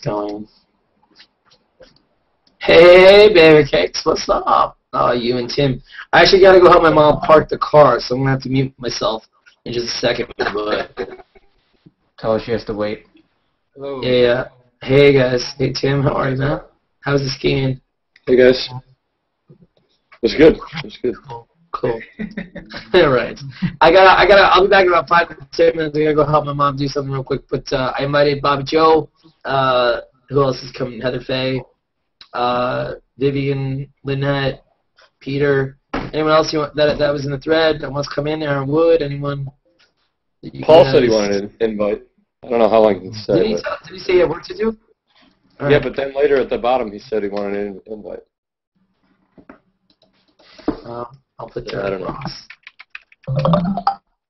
going. Hey, baby cakes, what's up? Oh, you and Tim. I actually got to go help my mom park the car, so I'm going to have to mute myself in just a second. But tell her she has to wait. Hello. Yeah. Hey, guys. Hey, Tim. How are you, man? How's the skiing? Hey, guys. It's good. It's good. Cool. All right. I'll be back in about 5 to 10 minutes. I gotta go help my mom do something real quick. But I invited Bobbi Jo. Who else is coming? Heather Fay, Vivian, Lynette, Peter. Anyone else that was in the thread that wants to come in there and would? Anyone? Paul said he wanted an invite. I don't know how long he can stay. Did he say he had work to do? All yeah, right. but then later at the bottom he said he wanted an invite. I'll put that. I don't know.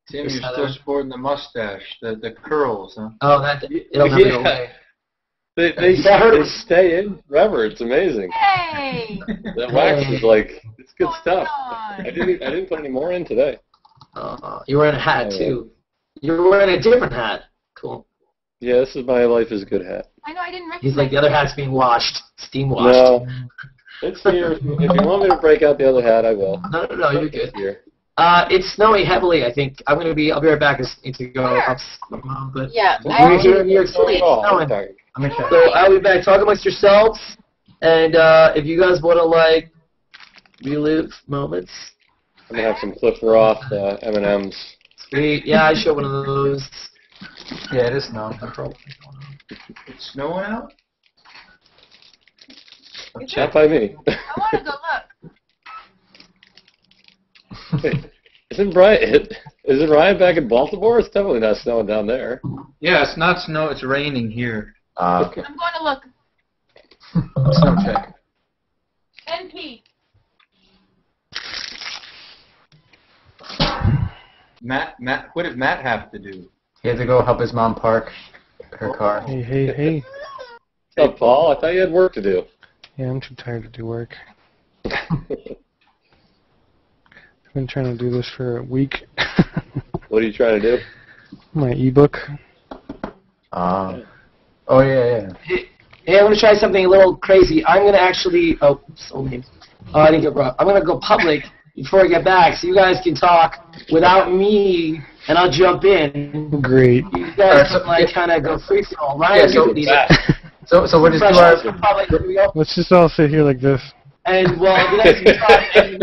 Tim, you're still sporting the mustache, the curls, huh? Oh, it'll never go away. They stay in forever. It's amazing. Hey! That wax is like, it's good stuff. I didn't put any more in today. You're wearing a hat too. You're wearing a different hat. Cool. Yeah, this is my life is a good hat. I know, I didn't recognize. He's like the other hat's being washed, steam washed. No, it's here. If you want me to break out the other hat, I will. No, you're good. It's here. It's snowing heavily. I think I'll be right back. I need to go up, but Yeah, we're here in New York City. It's snowing. So I'll be back. Talk amongst yourselves, and if you guys want to like relive moments, I'm gonna have some Cliff Roth M&Ms. sweet. Yeah, I showed one of those. Yeah, it is snowing. It's snowing out? Not by me. I want to go look. Hey, isn't Ryan back in Baltimore? It's definitely not snowing down there. Yeah, it's not snow, it's raining here. Okay. I'm going to look. Snow check. NP. Matt, what did Matt have to do? He had to go help his mom park her car. Hey. What's up, Paul? I thought you had work to do. Yeah, I'm too tired to do work. I've been trying to do this for a week. What are you trying to do? My ebook. Oh, yeah. Hey, I'm gonna try something a little crazy. I'm gonna actually. I didn't get brought. I'm gonna go public before I get back, so you guys can talk without me, and I'll jump in. Great. You guys can like kind of go free for all. Ryan, you can lead it. So we'll just do our... Let's just all sit here like this. And well, you guys can talk, and you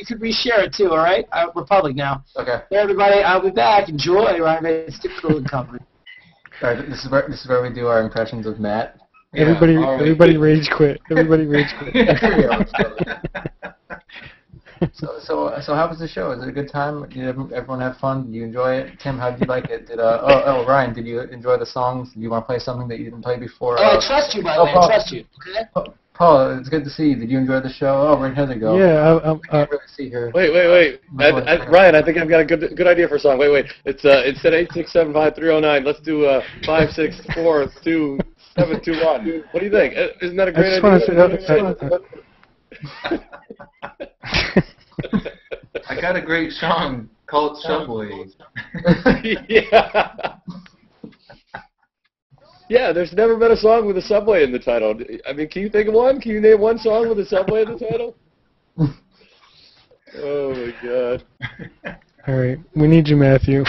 could reshare it too. All right, we're public now. Okay. Hey, everybody, I'll be back. Enjoy. Ryan Van Sickle and company. All right, this is where we do our impressions of Matt. Yeah, everybody rage quit. Everybody rage quit. So how was the show? Was it a good time? Did everyone have fun? Did you enjoy it? Tim, how did you like it? Ryan, did you enjoy the songs? Did you want to play something that you didn't play before? I trust you, by the way. I trust you. Okay? Paul, it's good to see you. Did you enjoy the show? Oh, where'd Heather go? Yeah, I can't really see her. Wait. Ryan, I think I've got a good idea for a song. Wait. It's instead 8675309. Let's do 5642721. What do you think? Isn't that a great idea? I got a great song called Subway. Yeah. Yeah, there's never been a song with a subway in the title. I mean, can you think of one? Can you name one song with a subway in the title? Oh, my God. All right. We need you, Matthew.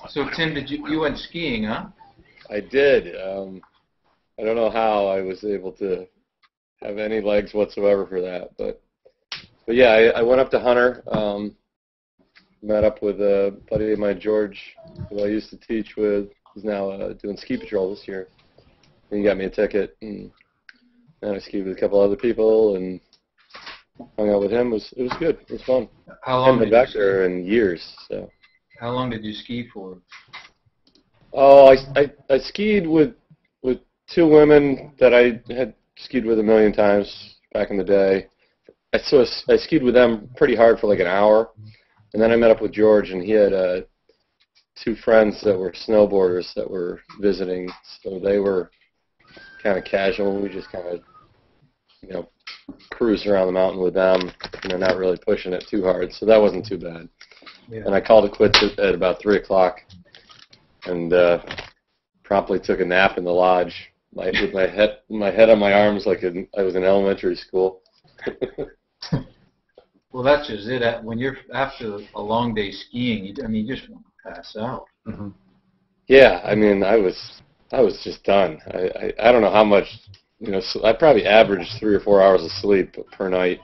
So, Tim, you went skiing, huh? I did. I don't know how I was able to have any legs whatsoever for that, but yeah, I went up to Hunter, met up with a buddy of mine, George, who I used to teach with, who's now doing ski patrol this year. And he got me a ticket, and I skied with a couple other people and hung out with him. It was good. It was fun. How long? I haven't been back there in years. So. How long did you ski for? Oh, I skied with two women that I had skied with a million times back in the day. I skied with them pretty hard for like an hour, and then I met up with George, and he had two friends that were snowboarders that were visiting, so they were kind of casual. We just kind of, cruised around the mountain with them, not really pushing it too hard, so that wasn't too bad. Yeah. And I called it quits at about 3 o'clock. and promptly took a nap in the lodge, with my head on my arms like I was in elementary school. Well, that's just it. When you're after a long day skiing, you just want to pass out. Mm-hmm. Yeah, I mean, I was just done. I don't know how much, I probably averaged 3 or 4 hours of sleep per night.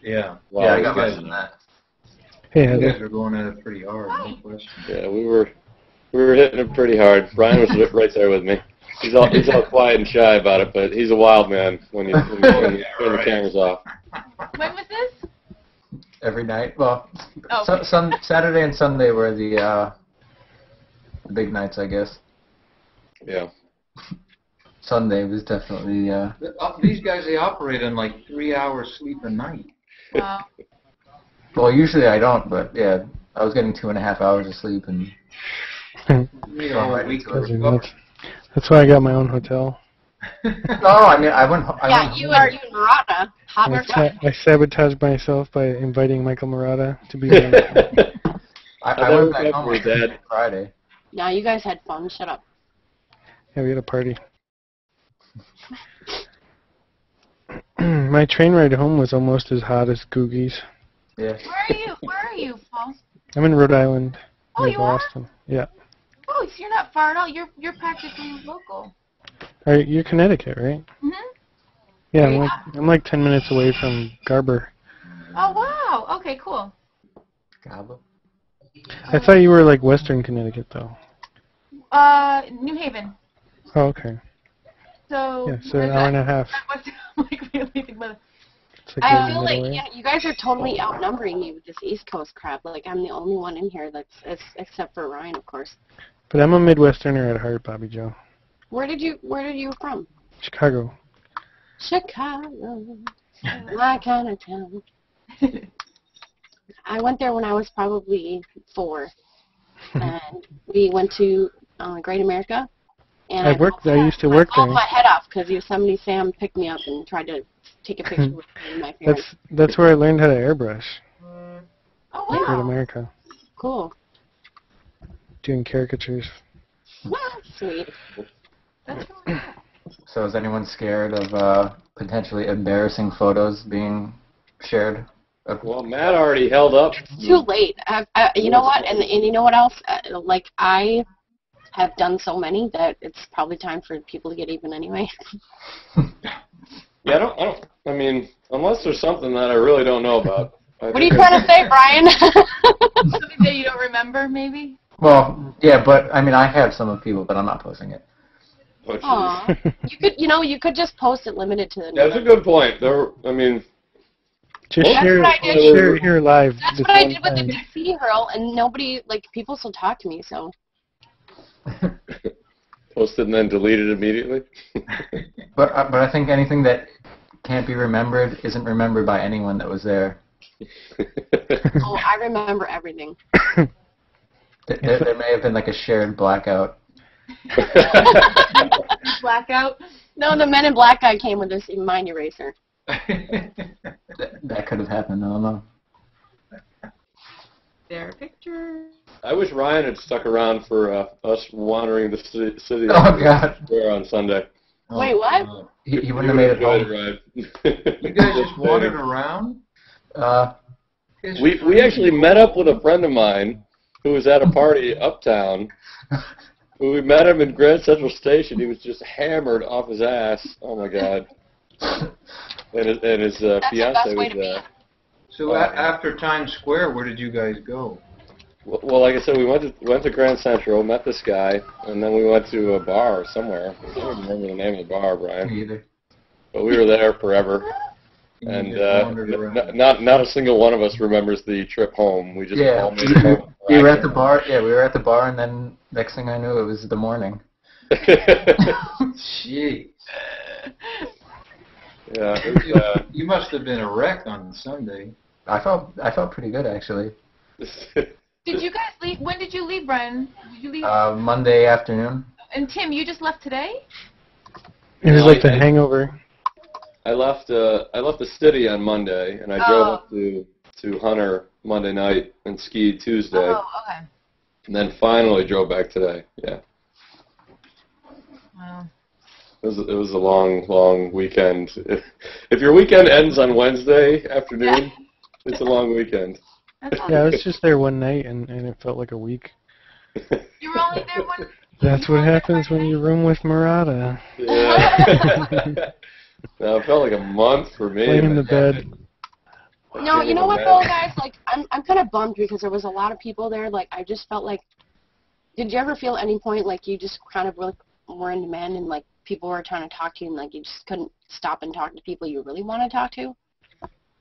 Yeah. Wow, Yeah, I got less than that. Hey, You Heather. guys are going at it pretty hard, no question. Yeah, we were hitting it pretty hard. Brian was right there with me. He's all quiet and shy about it, but he's a wild man when you turn the cameras off. When was this? Every night. Well, Oh. Saturday and Sunday were the big nights, I guess. Yeah. Sunday was definitely. These guys, they operate on like 3 hours sleep a night. Wow. Well, usually I don't, but yeah, I was getting 2.5 hours of sleep and. A week Crazy nuts. That's why I got my own hotel. No, I mean I went. Yeah, you and Murata. Hot Murata. I sabotaged myself by inviting Michael Murata to be my I went back home on Friday. No, you guys had fun. Shut up. Yeah, we had a party. My train ride home was almost as hot as Googie's. Yeah. Where are you, Paul? I'm in Rhode Island, Oh, near you are? Boston. Yeah. Oh, so you're not far at all. You're practically local. You're Connecticut, right? Mhm. Yeah, Where you I'm like 10 minutes away from Garber. Oh wow. Okay, cool. Gobble. I thought you were like Western Connecticut, though. New Haven. Oh, okay. So. Yeah, so an hour and a half. Like really think about it. It's like I in the feel like middle way. you guys are totally outnumbering me with this East Coast crap. Like I'm the only one in here except for Ryan, of course. But I'm a Midwesterner at heart, Bobbi Jo. Where did you from? Chicago. Chicago, my kind of town. I went there when I was probably 4, and we went to Great America. And I used to work I blew there. my head off because Yosemite Sam picked me up and tried to take a picture with me and my parents. That's where I learned how to airbrush. Oh Great wow, America. cool. Doing caricatures. Sweet. That's really cool. So is anyone scared of potentially embarrassing photos being shared? Well, Matt already held up. Too late. You know what? And you know what else? Like I have done so many that it's probably time for people to get even anyway. Yeah, I mean, unless there's something that I really don't know about. What are you trying to say, Brian? Something that you don't remember, maybe? Well, yeah, but I mean I have some of people, but I'm not posting it. Oh, geez. Aw. You could just post it limited to the Yeah, that's a good point. Just That's share what I did. share it here live. That's this what I one did with the time. nychirl, and nobody, like, people still talk to me, so. Posted and then deleted immediately. But I think anything that can't be remembered isn't remembered by anyone that was there. Oh, I remember everything. There may have been like a shared blackout. Blackout? No, the Men in Black guy came with this mind eraser. That could have happened. I don't know. There are pictures. I wish Ryan had stuck around for us wandering the city Oh God! square on Sunday. Wait, what? He wouldn't have made it home. Ride. You guys just wandered around? We actually met up with a friend of mine who was at a party uptown. When we met him in Grand Central Station, he was just hammered off his ass. Oh my God! And his That's the fiance best way was to be. there. So after Times Square, where did you guys go? Well, like I said, we went to Grand Central, met this guy, and then we went to a bar somewhere. I don't remember the name of the bar, Brian. Me either. But we were there forever, and You just wandered around. not a single one of us remembers the trip home. We just all made it home. We were at the bar. Yeah, we were at the bar, and then next thing I knew, it was the morning. Jeez. Yeah, it was, You must have been a wreck on Sunday. I felt pretty good actually. Did you guys leave? When did you leave, Brian? Did you leave? Monday afternoon. And Tim, you just left today? It was No, like the hangover. I left the city on Monday, and I drove up to Hunter Monday night and skied Tuesday. Oh, okay. And then finally drove back today. Yeah. Wow. It was a long weekend. If your weekend ends on Wednesday afternoon, it's a long weekend. That's awesome. Yeah, I was just there one night, and it felt like a week. You were only there one. That's what happens when you room with Murata. Yeah. No, it felt like a month for me. Laying in the bed. No, you know what though, guys? Like, I'm kind of bummed because there was a lot of people there. Like, I just felt like, did you ever feel at any point like you just kind of really were in demand and like people were trying to talk to you and like you just couldn't stop and talk to people you really want to talk to?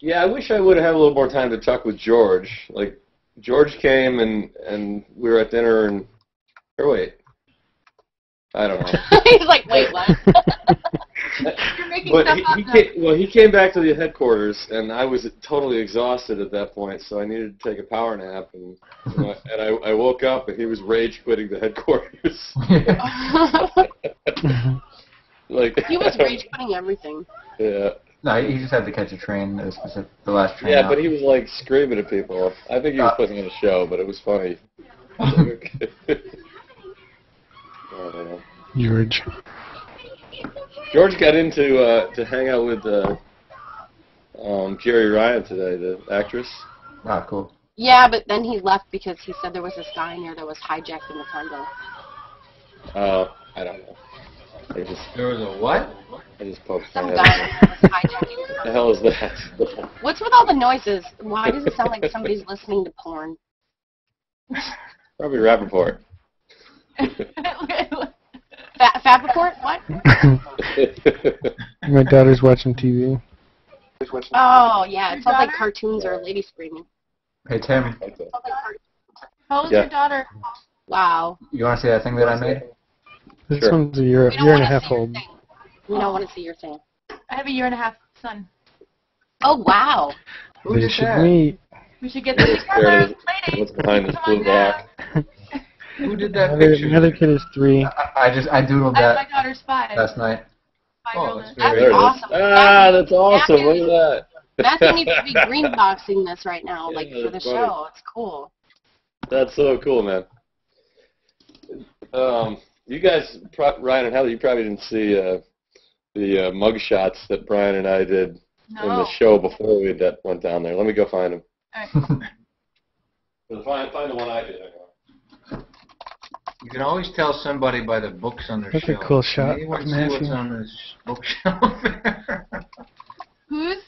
Yeah, I wish I would have had a little more time to talk with George. Like, George came and we were at dinner and, or wait, I don't know. He's like, wait, what? You're making But stuff up now. he came back to the headquarters, and I was totally exhausted at that point, so I needed to take a power nap, and I woke up, and he was rage quitting the headquarters. Like, He was rage quitting everything. Yeah. No, he just had to catch a train, the last train Yeah, out. but he was like screaming at people. I think he was putting on a show, but it was funny. I don't know. George. George got into to hang out with Jerry Ryan today, the actress. Ah, cool. Yeah, but then he left because he said there was this guy in there that was hijacked in the condo. I don't know. There was a what? I just poked Some my guy head. was hijacking the What the condo. hell is that? What's with all the noises? Why does it sound like somebody's listening to porn? Probably Rappaport. Rappaport? What? My daughter's watching TV. Oh, yeah. It Your sounds like daughter? cartoons or a lady screaming. Hey, Tim, How old's Yeah. your daughter? Wow. you want to see that thing that I made? This Sure. one's a year We don't and a wanna half see your old. thing. We don't want to see your thing. I have a 1.5-year son. Oh, wow. Who They did should that? meet. We should get them Scared together. of Play what's dates. behind this Come on blue down. block. Who did that Another, picture? another kid is 3. I doodled I have my that daughter's 5. last night. 5-year-old. Oh, that's That's There it is. awesome. Ah, that's awesome. Look at that. Matthew needs to be greenboxing this right now, Yeah, like, for the that's funny. show. It's cool. That's so cool, man. You guys, Ryan and Heather, you probably didn't see the mug shots that Brian and I did in No. the show before we went down there. Let me go find them. All right. Find the one I did. Anyway. You can always tell somebody by the books on their That's a shelf. cool shot Anyone of see what's Matthew. on this bookshelf? Who's?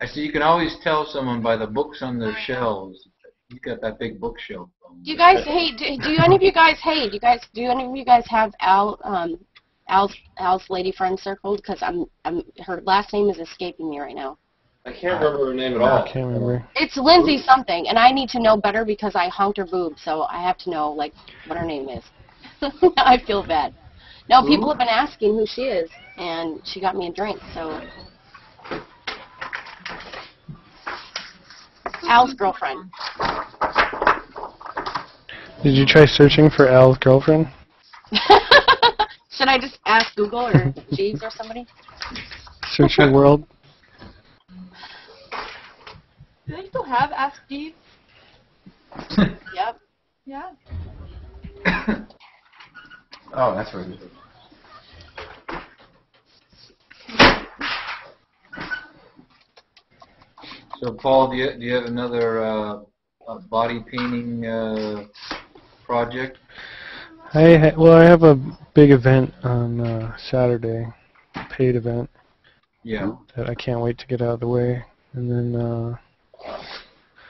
I see you can always tell someone by the books on their shelves. You got that big bookshelf. Do you guys, hey, do any of you guys, hey, do any of you guys have Al's lady friend circled? Because her last name is escaping me right now. I can't remember her name at all. I can't remember. It's Lindsay something, and I need to know better because I honked her boob, so I have to know, like, what her name is. I feel bad. No, people have been asking who she is, and she got me a drink, so. Al's girlfriend. Did you try searching for Al's girlfriend? Should I just ask Google or Jeeves or somebody? Search your world. Do they still have Ask Steve? Yep. Yeah. Oh, that's where it is. So, Paul, do you have another body painting project? I have a big event on Saturday, paid event Yeah. that I can't wait to get out of the way, and then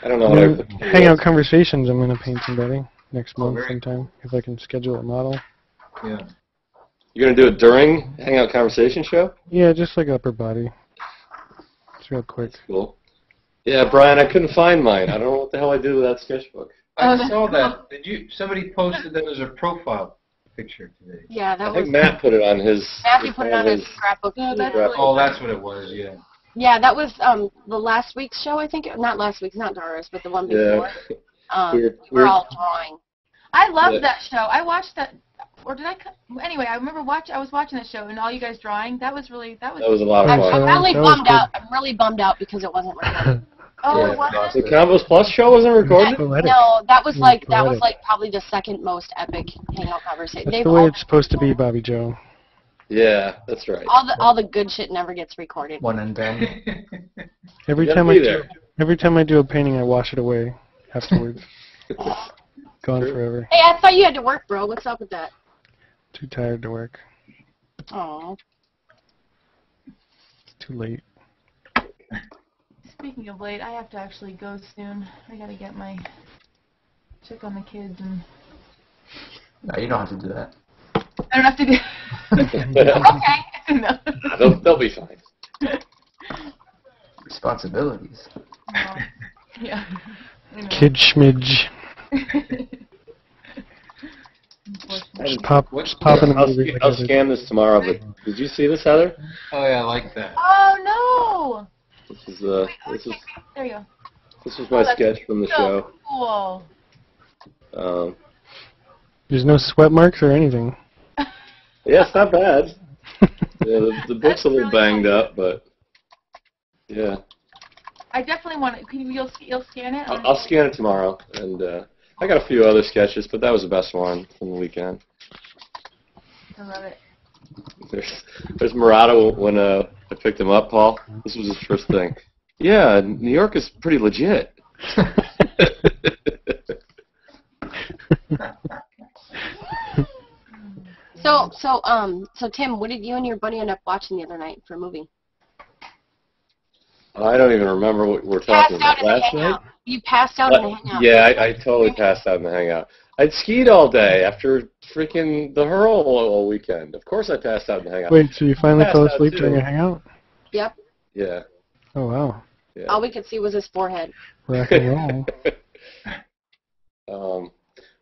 I don't know how to put Hangout Conversations. I'm gonna paint somebody next month very sometime if I can schedule a model. Yeah. You're going to do it during Hangout Conversation show? Yeah, just like upper body. It's real quick. Cool. Yeah, Brian, I couldn't find mine. I don't know what the hell I did with that sketchbook. I saw that. Somebody posted that as a profile picture today. Yeah, that I was. think Matt put it on his... Matthew put it on his scrapbook. No, here. that's Right. Oh, that's what it was. Yeah. Yeah, that was the last week's show, I think. Not last week's, not Doris, but the one before. Yeah. We were all drawing. I loved Yeah. that show. I watched that. Or did I? Anyway, I remember I was watching the show and all you guys drawing. That was That was a lot of I'm fun. really That was bummed good. out. I'm really bummed out because it wasn't recorded. Oh, Yeah, it was? The Combos Plus show wasn't recorded? Poetic. No, that was like Poetic. probably the second most epic Hangout conversation. That's the way it's supposed to be, Bobbi Jo. Yeah, that's right. all the good shit never gets recorded. One and done. Every You gotta time be there. every time I do a painting, I wash it away afterwards. Gone True. forever. Hey, I thought you had to work, bro. What's up with that? Too tired to work. Oh. It's too late. Speaking of late, I have to actually go soon. I gotta get my check on the kids and No, you don't have to do that. I don't have to do. Okay. No. They'll be fine. Responsibilities. Yeah. I know. Kid schmidge. Just popping a movie I'll scan this tomorrow, but did you see this, Heather? Oh yeah, I like that. Oh This is no! There you go. this was my that's sketch from the show. Cool. There's no sweat marks or anything. Yeah, it's not bad. Yeah, the book's That's a little really banged cool. up, but yeah. I definitely want it. You'll scan it? I'll scan it tomorrow, and I got a few other sketches, but that was the best one from the weekend. I love it. There's Murata when I picked him up, Paul. This was his first thing. Yeah, New York is pretty legit. So Tim, what did you and your buddy end up watching the other night for a movie? I don't even remember what we're talking about. Last night? You passed out in the hangout. Yeah, I totally passed out in the hangout. I'd skied all day after freaking the hurl all weekend. Of course I passed out in the hangout. Wait, so you finally Passed fell out asleep too. during a hangout? Yep. Yeah. Oh, wow. Yeah. All we could see was his forehead. Rock and roll.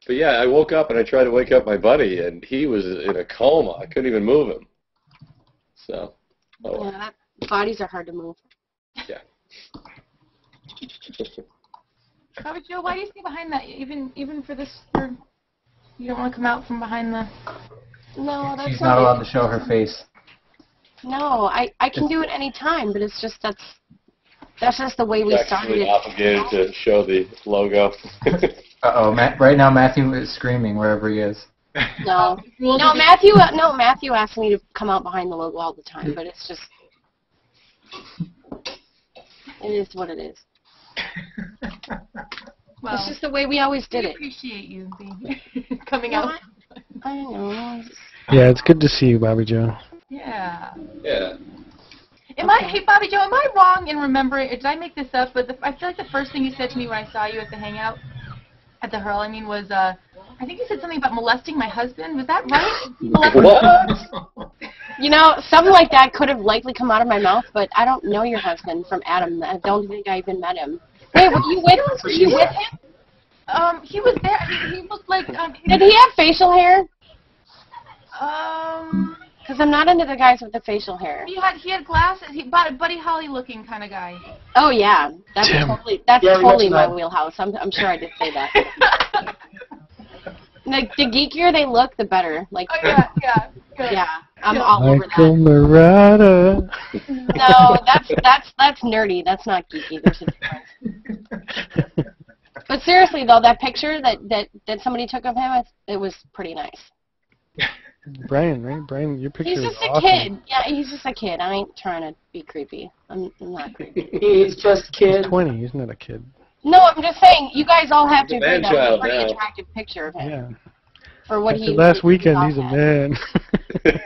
But yeah, I woke up and I tried to wake up my buddy, and he was in a coma. I couldn't even move him. So, oh well. Yeah, bodies are hard to move. Yeah. Bobbi Jo, why do you stay behind that? Even for this, you don't want to come out from behind the. No, that's She's not allowed to show her face. No, I can do it any time, but it's just that's just the way we He's started actually it. obligated to show the logo. Uh-oh, right now Matthew is screaming wherever he is. No, Matthew asked me to come out behind the logo all the time, but it's just it is what it is. Well, It's just the way we always did we it. appreciate you coming out. I know. Yeah, it's good to see you, Bobbi Jo. Yeah. Yeah. Hey, Bobbi Jo, am I wrong in remembering? Did I make this up? But I feel like the first thing you said to me when I saw you at the hangout, at the hurl, was I think you said something about molesting my husband. Was that right? What? You know, something like that could have likely come out of my mouth, but I don't know your husband from Adam. I don't think I even met him. Wait, were you with him? He was there. He looked like. Did he have facial hair? Because I'm not into the guys with the facial hair. He had glasses. Buddy Holly looking kind of guy. Oh yeah, that's Tim. totally my wheelhouse. I'm sure I did say that. Like the geekier they look, the better. Like Oh yeah, good. yeah, I'm all over Michael that. Murata. No, that's nerdy. That's not geeky. There's a difference. But seriously though, that picture that somebody took of him, it was pretty nice. Brian, right? Brian, your picture He's is just a awesome. kid. Yeah, he's just a kid. I ain't trying to be creepy. I'm not creepy. He's just kid. He's 20. He's not a kid. No, I'm just saying, you guys all have to He's a agree that was a man-child pretty now. attractive picture of him. Yeah. For what After he last weekend, he he's a had. man.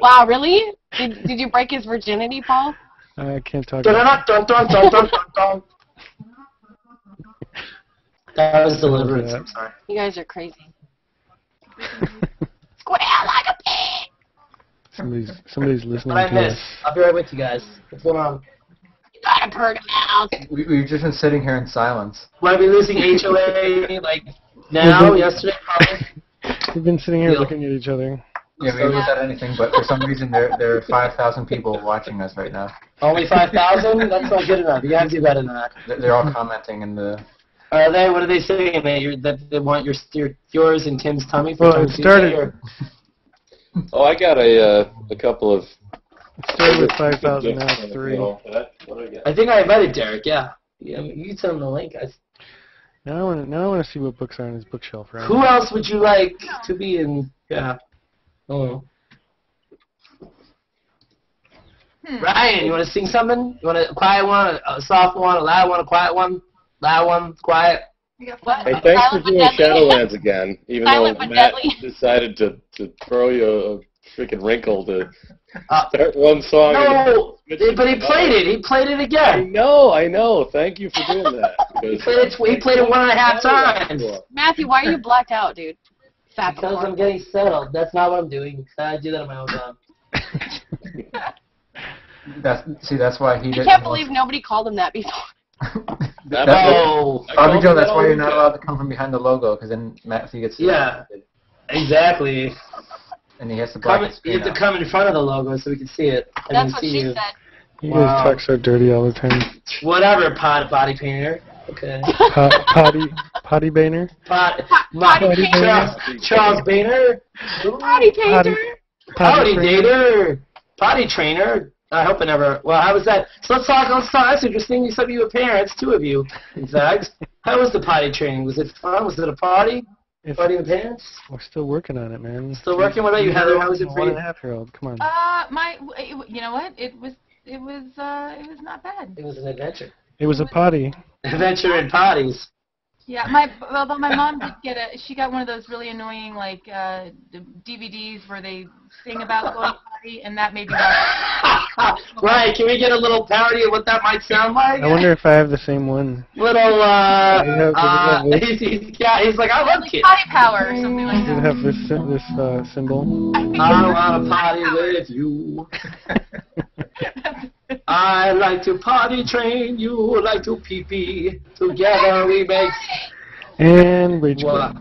Wow, really? Did you break his virginity, Paul? I can't talk about Dun, dun, dun, dun, dun, dun, dun. That was Deliverance. I'm sorry. You guys are crazy. Squeal like a pig! Somebody's listening What I to miss? us. I'll be right with you guys. What's going on? You got a bird mouth. We've just been sitting here in silence. Might be losing HOA like now, yesterday, probably. We've been sitting here Yeah. looking at each other. Yeah, maybe without anything, but for some reason there are 5,000 people watching us right now. Only 5,000? That's not good enough. You gotta do better than that. They're all commenting in the... Are they? What are they saying? That they want yours and Tim's tummy for Well, Tummy it Tuesday, started- or- Oh, I got a couple of. It started with 5,000, now it's 3. What do I get? I think I invited Derek. Yeah. Yeah, you can send him the link. Now I want to see what books are on his bookshelf. Right. Who else would you like to be in? Yeah. Oh. Ryan, you want to sing something? You want a quiet one, a soft one, a loud one, a quiet one? Loud one, quiet. Hey, thanks for doing Shadowlands again, even though Matt decided to throw you a freaking wrinkle to start one song. No, but he played it. He played it again. I know. Thank you for doing that. He played it 1.5 times. Matthew, why are you blacked out, dude? Fat Because boy. I'm getting settled. That's not what I'm doing. I do that on my own time. That's why he I didn't. can't believe nobody called him that before. Bobbi Jo, that's why you're not allowed to come from behind the logo, because then Matthew gets. Yeah, exactly. And he has to black his You have to screen come in front of the logo so we can see it. That's what she said. You guys talk so dirty all the time. Whatever, body painter. Okay. Potty Bainer? Charles Bainer. Potty painter. Potty dater. Potty trainer. I hope I never. Well, how was that? So let's talk on song. That's interesting. You said you were parents, 2 of you, in fact. How was the potty training? Was it fun? Was it a party? Party with parents? We're still working on it, man. Still working? What about you, Heather? How was it for you? 1.5-year-old. Come on. You know what? It was not bad. It was an adventure. It was a potty. Adventure in potties. Yeah, my mom did she got one of those really annoying like DVDs where they sing about going to potty, and that made me laugh. Right, can we get a little parody of what that might sound like? I wonder if I have the same one. Little he's like, I love kids. Potty power or something like Does it that. have this symbol? I want to party with you. I like to potty train, you like to pee-pee. Together we make... And Rachel. What?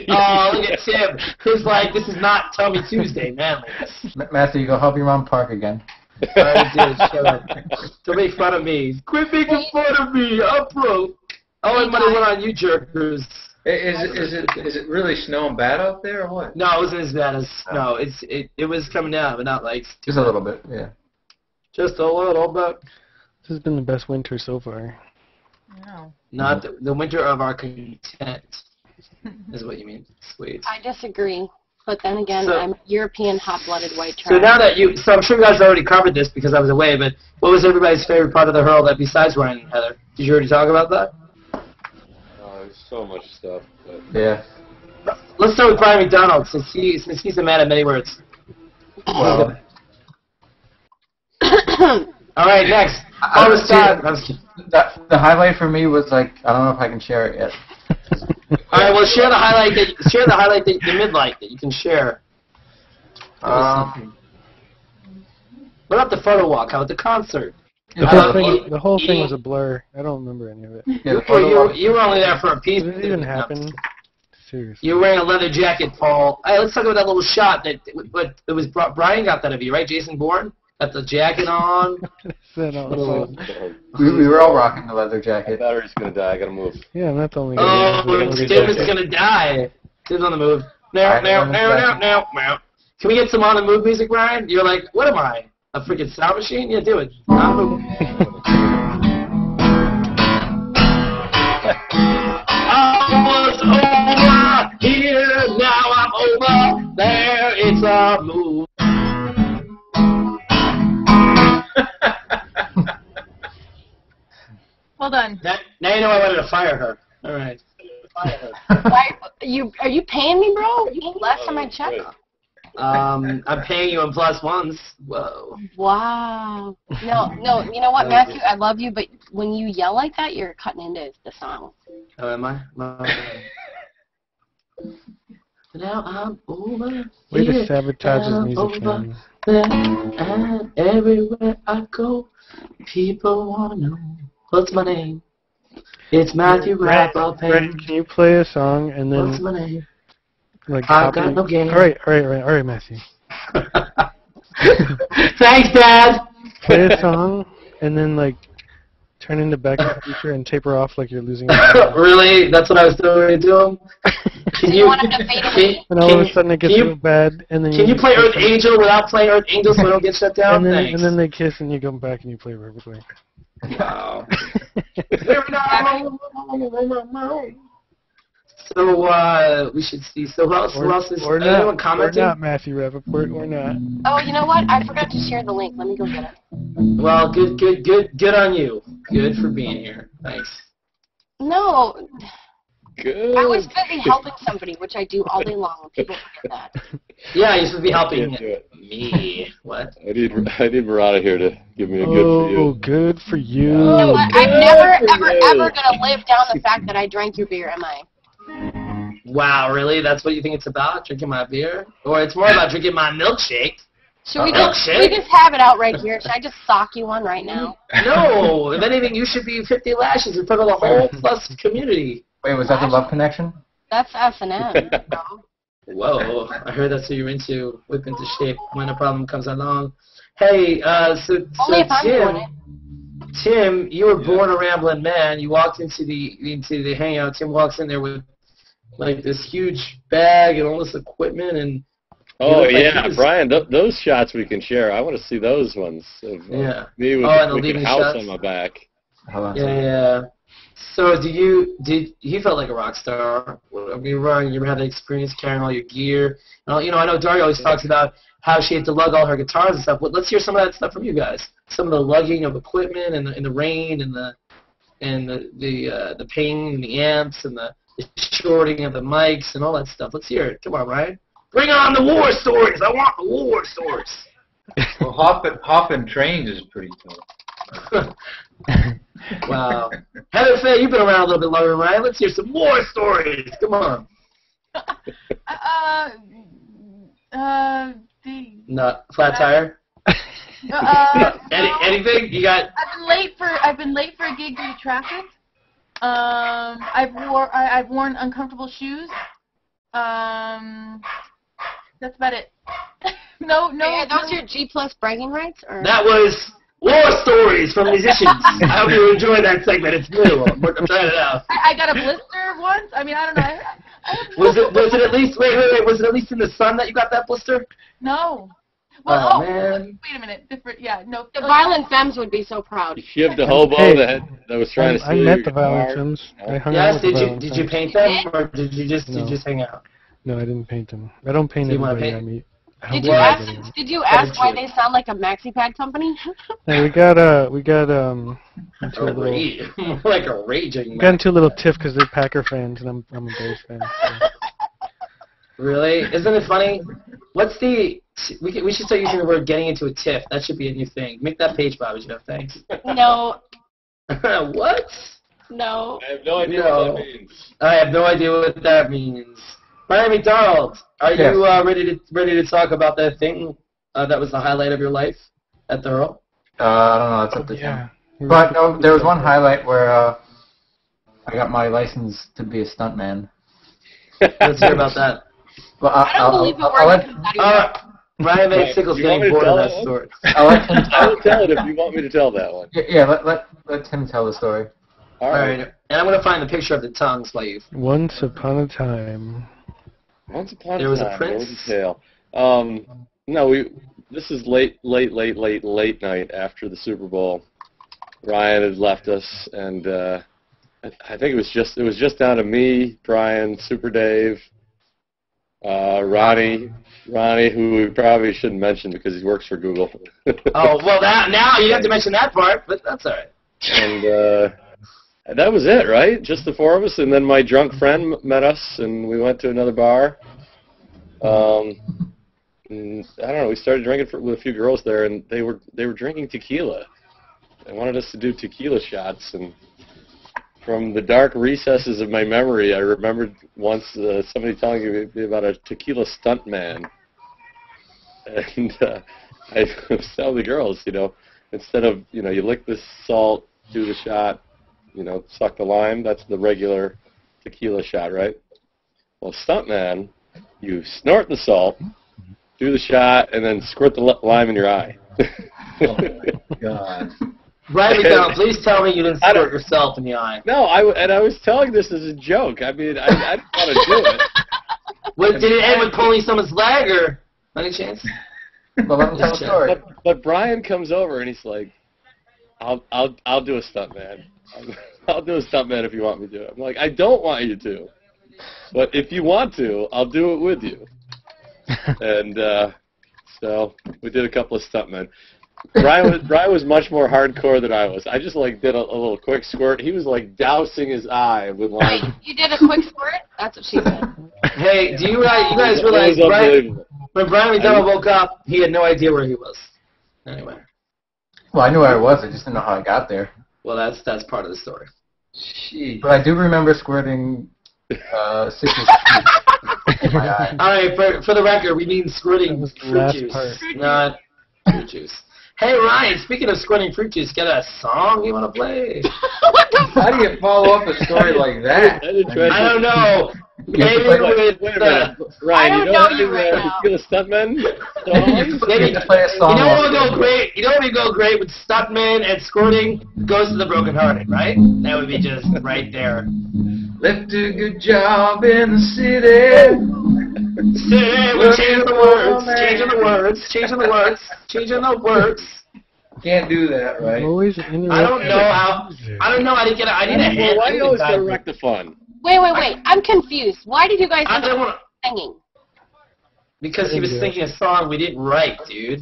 Oh, look at Tim. He's like, this is not Tell Me Tuesday, manliness. Matthew, go help your mom park again. I did, shut up. Don't make fun of me. Quit making fun of me, I'm broke. Oh, and money went on you jerkers. Is it really snowing bad out there or what? No, it wasn't as bad as... No, it was coming down, but not like... Just a little bit, yeah. Just a little bit. This has been the best winter so far. No. Not the winter of our content, is what you mean. Sweet. I disagree. But then again, So- I'm European hot-blooded white trash. So now that so I'm sure you guys already covered this because I was away, but what was everybody's favorite part of the hurl that besides Ryan and Heather? Did you already talk about that? There's so much stuff. But Yeah. Let's start with Brian McDonald since he's a man of many words. Well, All right, next. The highlight for me was like, I don't know if I can share it yet. All right, well, share the highlight, the midlight that you can share. What about the photo walk? How about the concert? The whole thing was a blur. I don't remember any of it. Yeah, the photo walk. You were only there for a piece. Did it even happen? Seriously. You were wearing a leather jacket, Paul. Hey, let's talk about that little shot that it was. Brian got that of you, right? Jason Bourne got the jacket on. We were all rocking the leather my jacket. battery's gonna die. I gotta move. Yeah, I'm not the only guy. Oh, Tim is gonna die. Tim's on the move. Now. Can we get some on the move music, Brian? You're like, what am I? A freaking sound machine? Yeah, do it. On the move. I was over here, now I'm over there. It's a move. Well done. Now you know I wanted to fire her. All right. Fire her. Are you paying me, bro? Last time I checked. I'm paying you in plus ones. Whoa. Wow. No. You know what, Matthew? I love you, but when you yell like that, you're cutting into the song. Oh, am I? Now I'm over. Way to here, sabotage his I'm music, over man. there, and everywhere I go, people wanna know what's my name. It's Matthew Rappaport. Can you play a song and then What's my name? like I've copy? got no game. All right, Matthew. Thanks, Dad. Play a song and then like turn into Back to the Future and taper off like you're losing. Your Really? That's what I was doing to him? Can you? want him to fade away? and all of a sudden it gets real bad, and then Can you play Earth Angel without playing Earth Angel so I don't get shut down? and Thanks. then they kiss and you go back and you play perfectly. Wow. So we should see. So who else? Who else is? Or anyone not, commenting? or not, Matthew Rappaport, or not. Oh, you know what? I forgot to share the link. Let me go get it. Well, good on you. Good for being here. Thanks. No, Good. I was busy helping somebody, which I do all day long. People forget that. Yeah, you should be helping Can't do it. me. What? I need Murata here to give me a good for you. Oh, good for you. You know what? I'm never, ever gonna live down the fact that I drank your beer, am I? Wow, really? That's what you think it's about? Drinking my beer? Or it's more about drinking my milkshake? Should we just have it out right here? Should I just sock you one right now? No. If anything, you should be 50 lashes in front of the whole Plus community. Wait, was that the love connection? That's S&M. Whoa, I heard that's what you're into. Whip into shape when a problem comes along. Hey, so Only if I'm doing it. Tim, you were born a rambling man. You walked into the hangout. Tim walks in there with like this huge bag and all this equipment and. Oh yeah, Brian, those shots we can share. I want to see those ones. Of, me with a wicked house on my back. Yeah. So he felt like a rock star. I mean, Ryan, you ever had that experience carrying all your gear? And I know Daria always talks about how she had to lug all her guitars and stuff. Let's hear some of that stuff from you guys. Some of the lugging of equipment and in the rain and the ping and the amps and the shorting of the mics and all that stuff. Let's hear it. Come on, Ryan. Bring on the war stories. I want the war stories. Well, hopping trains is pretty tough. Wow. Heather Fay, you've been around a little bit longer than Ryan. Let's hear some war stories. Come on. Not flat tire. Anything you got? I've been late for a gig due to traffic. I've worn uncomfortable shoes. That's about it. No. Yeah, those your G+ bragging rights? Or? That was war stories from musicians. I hope you enjoyed that segment. It's new. I'm trying it out. I got a blister once. I mean, I don't know. Was it at least? Wait. Was it at least in the sun that you got that blister? No. Well, man. Wait a minute. Different. Yeah. No. The Violent Femmes would be so proud. You shivved a hobo that was trying to steal I met the Violent car. Femmes. I hung out with the Violent Did Femmes. you paint them or did you just hang out? No, I didn't paint them. I don't paint everybody I meet. Did you ask why they sound like a maxi pad company? No, we got into a little, like a raging. We got into a little tiff because they're Packer fans and I'm a Bears fan. So. Really? Isn't it funny? What's the? We should start using the word "getting into a tiff." That should be a new thing. Make that page, Bobbi Jo. Thanks. No. What? No. I have no idea what that means. I have no idea what that means. Ryan McDonald, are you ready to talk about that thing that was the highlight of your life at the Hurl? I don't know. It's up to him. But no, there was one highlight where I got my license to be a stuntman. Let's hear about that. Well, I don't believe a word you said. Ryan Van Sickle's getting bored of that story. I will tell it if you want me to tell that one. Yeah, let Tim tell the story. All right. And I'm going to find the picture of the tongues while you... Once upon a time. Once upon a time. There was a prince. There was a tale. No, this is late night after the Super Bowl. Ryan had left us, and I think it was just down to me, Brian, Super Dave, Ronnie, who we probably shouldn't mention because he works for Google. Oh, well, now you have to mention that part, but that's all right. And that was it, right? Just the four of us, and then my drunk friend met us, and we went to another bar. And I don't know. We started drinking with a few girls there, and they were drinking tequila. They wanted us to do tequila shots, and from the dark recesses of my memory, I remembered once somebody telling me about a tequila stunt man, and I was telling the girls, instead of you lick the salt, do the shot. Suck the lime, that's the regular tequila shot, right? Well, stuntman, you snort the salt, do the shot, and then squirt the lime in your eye. Oh, my God. Ryan McDonald, please tell me you didn't squirt yourself in the eye. No, I was telling this as a joke. I mean, I didn't want to do it. Did it end with pulling someone's leg, or any chance? Well, let me tell the story. But Brian comes over, and he's like, I'll do a stuntman. I'll do a stuntman if you want me to. I'm like, I don't want you to, but if you want to, I'll do it with you. And so we did a couple of stuntmen. Ryan was much more hardcore than I was. I just like did a little quick squirt. He was like dousing his eye with like. Wait, you did a quick squirt? That's what she said. Hey, do you guys realize when Brian McDonald woke up, he had no idea where he was? Anyway. Well, I knew where I was. I just didn't know how I got there. Well, that's part of the story. Jeez. But I do remember squirting citrus in my eye. All right, for the record, we mean squirting fruit juice, not fruit juice. Hey, Ryan, speaking of squirting fruit juice, got a song you want to play? What the How do you follow up a story like that? I don't know. Maybe with Ryan, I don't know you right to now. do a stuntman? Maybe to play a song. You know what would go great? You know what would go great with stuntman and squirting? Goes to the brokenhearted, right? That would be just right there. Left a good job in the city. We're changing the words, changing the words, changing the words, changing the words. Can't do that, right? Always interrupt. I don't know how. I don't know how to get. I need a hand. Why do you always gotta wreck the fun? Wait. I'm confused. Why did you guys I end don't up want singing? because he was singing a song we didn't write, dude.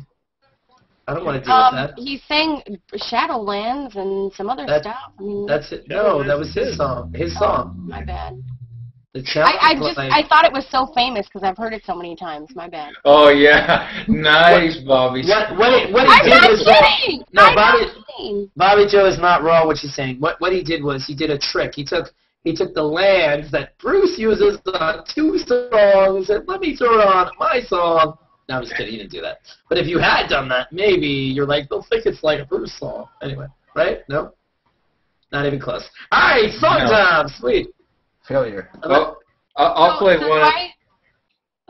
I don't want to deal with that. He sang Shadowlands and some other stuff. I mean, That's it. No, that was his song. His song. my bad. The challenge. I thought it was so famous because I've heard it so many times. My bad. Oh yeah, nice, Bobby. What he I'm did not was kidding. No, I'm Bobby. not kidding. Bobbi Jo is not wrong what she's saying. What he did was he did a trick. He took the lands that Bruce uses on 2 songs and said, let me throw it on my song. No, I'm just kidding. He didn't do that. But if you had done that, maybe you're like, they'll think it's like a Bruce song. Anyway, right? No? Not even close. All right, song time. Sweet. Failure. Well, I'll play one.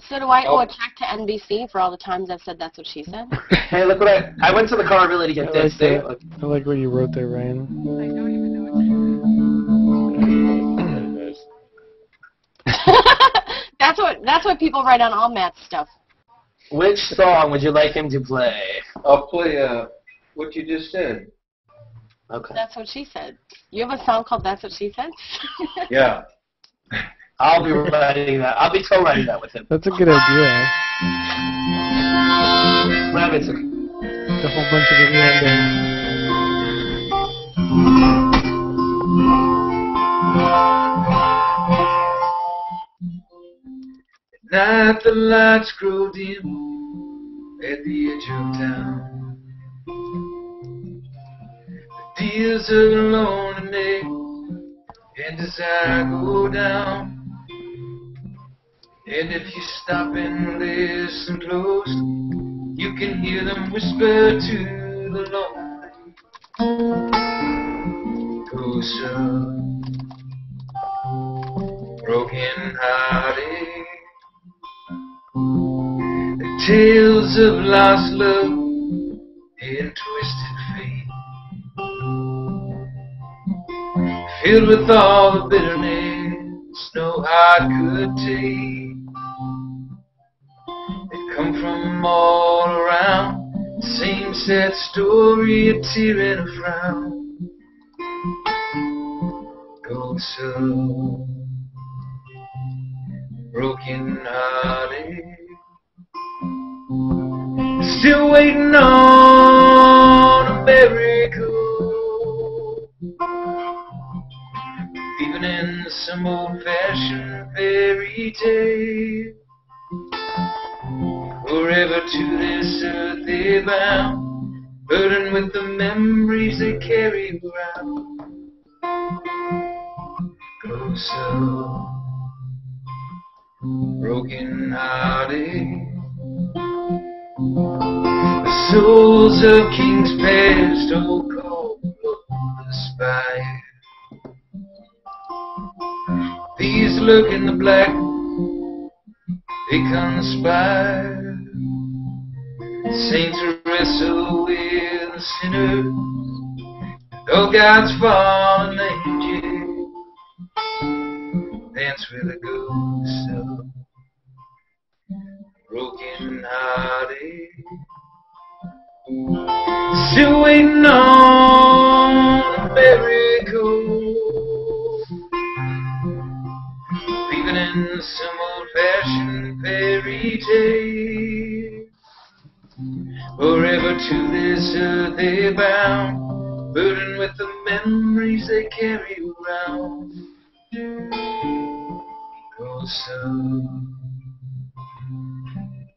So do I owe a check to NBC for all the times I've said that's what she said? Hey, look what I went to the car really to get this. I like what you wrote there, Ryan. I don't even know what That's what people write on all Matt's stuff. Which song would you like him to play? I'll play what you just said. Okay. That's what she said. You have a song called That's What She Said? Yeah. I'll be writing that. I'll be co-writing that with him. That's a good idea. Rabbits. A whole bunch of innuendo. At night the lights grow dim at the edge of town. The deers are alone in me, and as I go down, and if you stop and listen close, you can hear them whisper to the lonely closer, broken hearted. Tales of lost love and twisted fate, filled with all the bitterness no heart could take. They come from all around, same sad story, a tear and a frown. Go so broken hearted, still waiting on a miracle, even in some old-fashioned fairy tale. Forever to this earth they bound, burdened with the memories they carry around. Go so broken-hearted. The souls of kings past, oh cold the spire. These lurk in the black, they conspire. Saints wrestle with the sinners, oh God's fallen angels dance with the ghosts of broken hearted. Still waiting on Forever to this earth they bound, burdened with the memories they carry around. Oh, so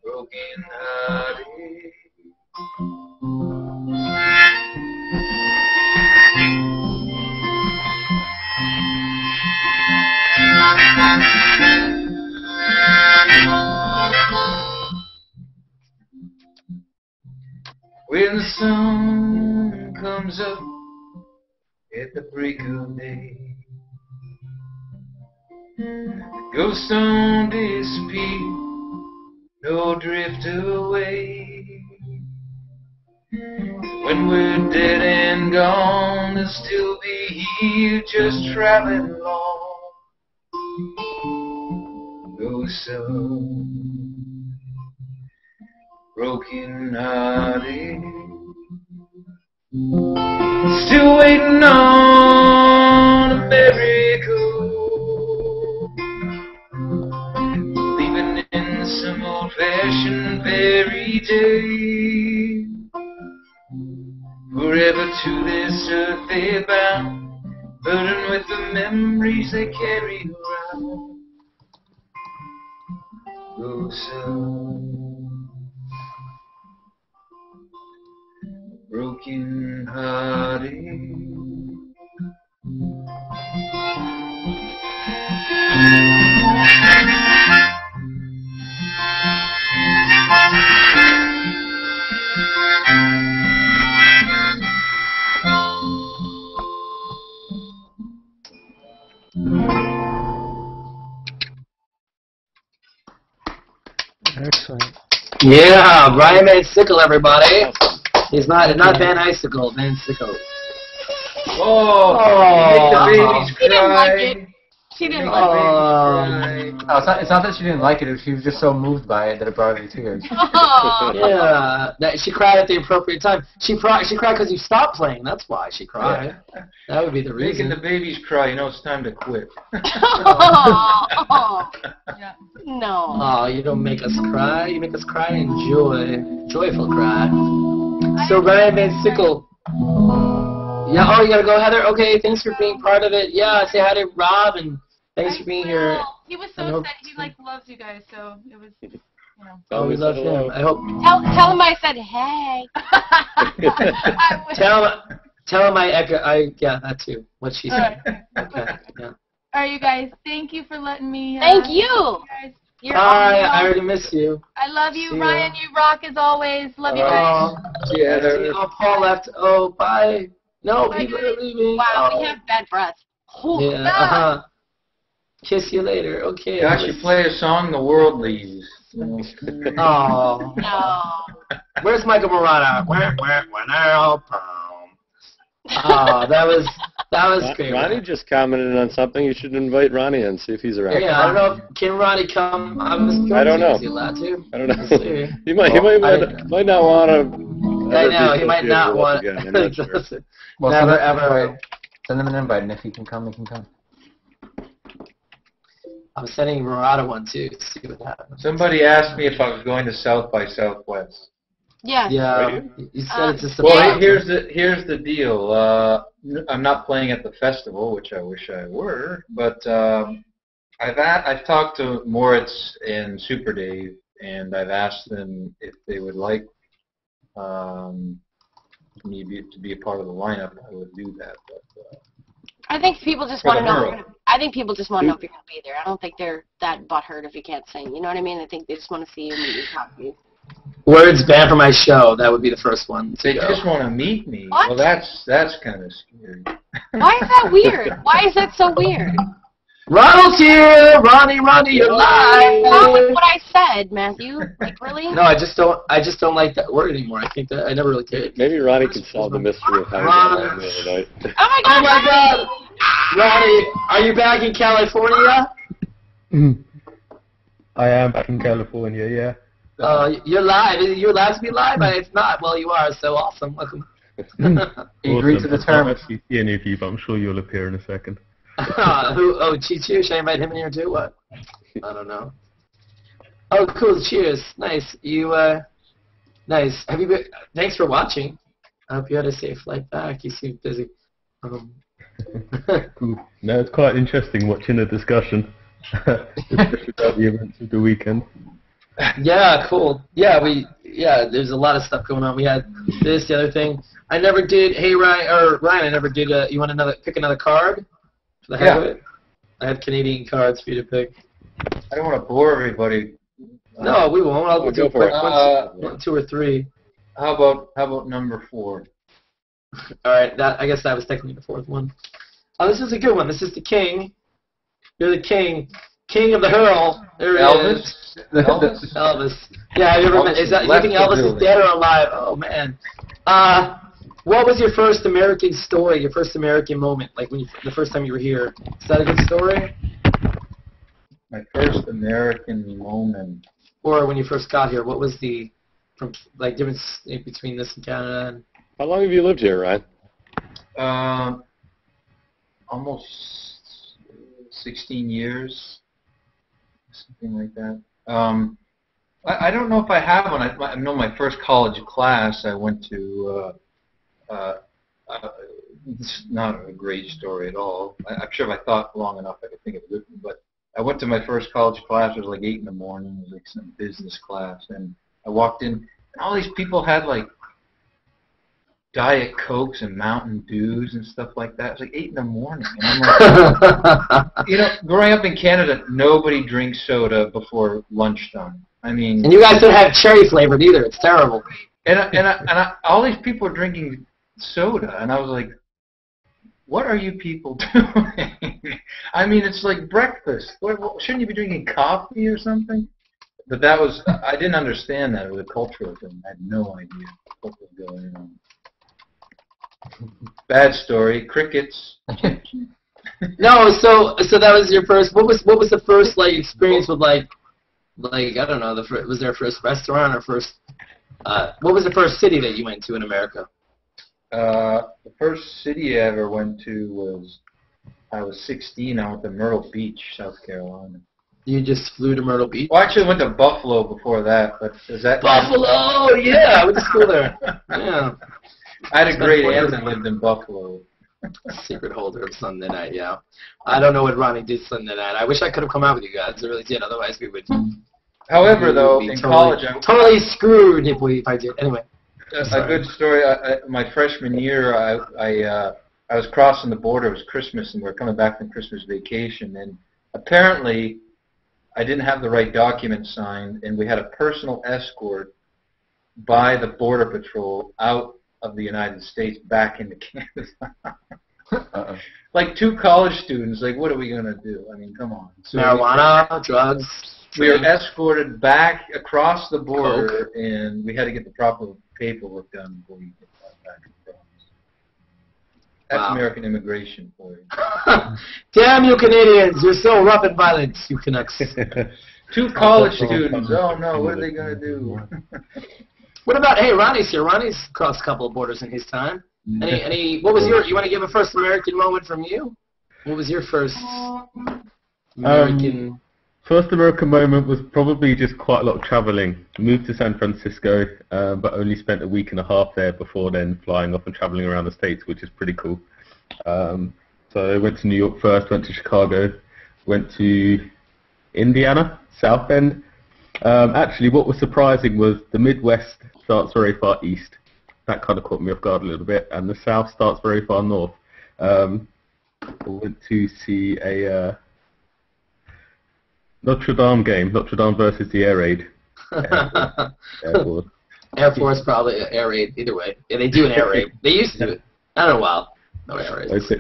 broken hearted. When the sun comes up at the break of day, the ghosts don't disappear, nor drift away. When we're dead and gone, they'll still be here, just traveling along. Ghosts so broken hearted, still waiting on a miracle, leaving in some old-fashioned fairy tale. Forever to this earth they bound, burdened with the memories they carry around. Oh, so broken hearted. Excellent. Yeah, Ryan Van Sickle, everybody. He's not Van Icicle, Van Sickle. Oh, make the babies She didn't like cry. it. She didn't like Oh, Oh, it's not that she didn't like it. She was just so moved by it that it brought her to tears. it. Oh. yeah. She cried at the appropriate time. She cried because you stopped playing. That's why she cried. That would be the Making reason. the babies cry, you know it's time to quit. Oh. Yeah. No. Oh, you don't make us cry. You make us cry in joy. Joyful cry. So Ryan Van Sickle. Yeah, oh, you gotta go, Heather? Okay, thanks for being part of it. Yeah, say hi to Rob, and thanks for being here. He was so hope- excited. He loves you guys, so it was, you know. Oh, we love him. I hope. Tell him I said hey. I wish- Tell him I echo. Yeah, that too. What she said. All right. Okay. Yeah. All right, you guys. Thank you for letting me. Thank you. Guys. You're Bye. I awesome. already miss you. I love you, See ya. Ryan. You rock as always. Love you guys. Oh, See you, Heather. oh, Paul left. Oh, bye. No, Bye, people guys. are leaving. Wow, Oh. we have bad breath. Oh, Yeah. Uh-huh. Kiss you later. Okay. Gosh, you play a song the world leaves. Oh. no. Where's Michael Morana? Oh, that was great. Ronnie just commented on something. You should invite Ronnie in, see if he's around. Yeah, I don't know. Can Ronnie come? I don't know. Is he allowed to? I don't know. Let's see. He might not want to. I know, he might not want again. I'm not sure. Well, Never, send him an ever. invite. Send him an invite, and if he can come, he can come. I'm sending Murata one too. See what happens. Somebody asked me if I was going to South by Southwest. Yeah. Yeah, you said it's a Well, surprise. here's the deal. I'm not playing at the festival, which I wish I were, but I've talked to Moritz and Super Dave, and I've asked them if they would like me to be a part of the lineup. I would do that. But, I think people just For want to the know. Hurl. I think people just want to know if you're going to be there. I don't think they're that butthurt if you can't sing. You know what I mean? I think they just want to see you and meet you, talk to you. Words banned from my show. That would be the first one to they go. just want to meet me. What? Well, that's kind of scary. Why is that weird? Why is that so weird? Ronald's here. Ronnie, you're live. Not with what I said, Matthew. Like, really? No, I just don't like that word anymore. I think that I never really cared. Maybe Ronnie can solve the mystery of how he got on the other night. Oh my Oh God! my God, Ronnie, are you back in California? I am back in California, yeah. You're live. You're allowed to be live, but it's not. Well, you are. So awesome. Welcome. He agreed to the I can't term. actually see any of you, but I'm sure you'll appear in a second. Who? Oh, Cheers. Should I invite him in here too? What? I don't know. Oh, cool. Cheers. Nice. You Nice. Have you been? Thanks for watching. I hope you had a safe flight back. You seem busy. Cool. No, it's quite interesting watching the discussion, especially about the events of the weekend. Yeah, cool. Yeah, there's a lot of stuff going on. We had this, the other thing. I never did. Hey, Ryan, I never did. You want pick another card for the heck of it? I have Canadian cards for you to pick. I don't want to bore everybody. No, we won't. I'll do for it. One, two, or three. How about number 4? All right. I guess that was technically the 4th one. Oh, this is a good one. This is the king. You're the king. King of the hurl. There it is. Elvis? Elvis. Yeah, have you ever met? Do you think Elvis is dead or alive? Oh, man. What was your first American story, your first American moment, like the first time you were here? Is that a good story? My first American moment. Or when you first got here, what was the difference between this and Canada? And How long have you lived here, Ryan? Almost 16 years, something like that. I don't know if I have one. I know my first college class I went to. It's not a great story at all. I'm sure if I thought long enough I could think of a good one. But I went to my first college class. It was like 8 in the morning. It was like some business class, and I walked in, and all these people had like Diet Cokes and Mountain Dews and stuff like that. It was like 8 in the morning, and I'm like, growing up in Canada, nobody drinks soda before lunchtime. I mean, and you guys don't have cherry flavored either. It's terrible. And all these people are drinking soda, and I was like, what are you people doing? I mean, it's like breakfast. Shouldn't you be drinking coffee or something? But I didn't understand that. It was a cultural thing. I had no idea what was going on. Bad story. Crickets. No, so that was your first. What was the first experience with I don't know, was there a first restaurant or first? What was the first city that you went to in America? The first city I ever went to was, I was 16. I went to Myrtle Beach, South Carolina. You just flew to Myrtle Beach? Well, actually, I went to Buffalo before that. But is that Buffalo? Yeah, I went to school there. Yeah. I had a great aunt that lived in Buffalo. Secret holder of Sunday night, yeah. I don't know what Ronnie did Sunday night. I wish I could have come out with you guys. I really did. Otherwise, we would. However, though, in college, totally screwed if I did. Anyway. A good story. My freshman year, I was crossing the border. It was Christmas, and we were coming back from Christmas vacation. And apparently, I didn't have the right document signed, and we had a personal escort by the Border Patrol out of the United States back into Canada. Like 2 college students. Like, what are we gonna do? I mean, come on. So marijuana, drugs. We were escorted back across the border, Coke. And we had to get the proper paperwork done before we get back across. That's American immigration for you. Damn you Canadians! You're so rough and violent, you Canucks. 2 college students. Oh no, what are they gonna do? What about, hey, Ronnie's here. Ronnie's crossed a couple of borders in his time. What was you want to give a first American moment from you? What was your first American? First American moment was probably just quite a lot of traveling. Moved to San Francisco, but only spent a week and a half there before then flying off and traveling around the States, which is pretty cool. So I went to New York first, went to Chicago, went to Indiana, South Bend. Actually, what was surprising was the Midwest starts very far east. That kind of caught me off guard a little bit, and the South starts very far north. I went to see a Notre Dame game, Notre Dame versus the Air Raid. Air Force. Air Force, probably Air Raid, either way. Yeah, they do an Air Raid. They used to do it. Not in a while. No Air Raids.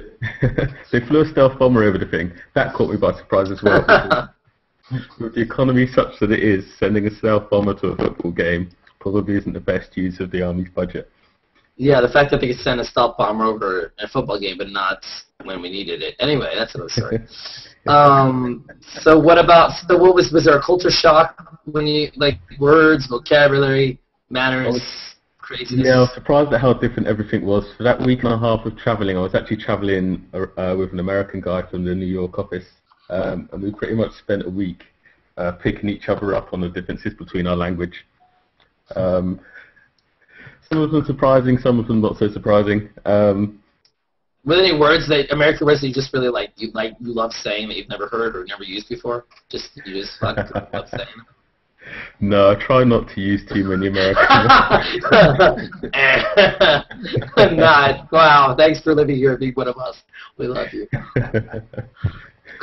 They flew a stealth bomber over the thing. That caught me by surprise as well. With the economy such that it is, sending a stealth bomber to a football game probably isn't the best use of the Army's budget. Yeah, the fact that they could send a stealth bomber over a football game, but not when we needed it. Anyway, that's another story. So what was there a culture shock when you, words, vocabulary, manners, craziness? Yeah, I was surprised at how different everything was. For that week and a half of traveling, I was actually traveling with an American guy from the New York office, and we pretty much spent a week picking each other up on the differences between our language. Some of them surprising, some of them not so surprising. Were there any words that American words that you just really you love saying that you've never heard or never used before? You just fucking love saying them? No, I try not to use too many American words. Not. Wow, thanks for living here and being one of us. We love you.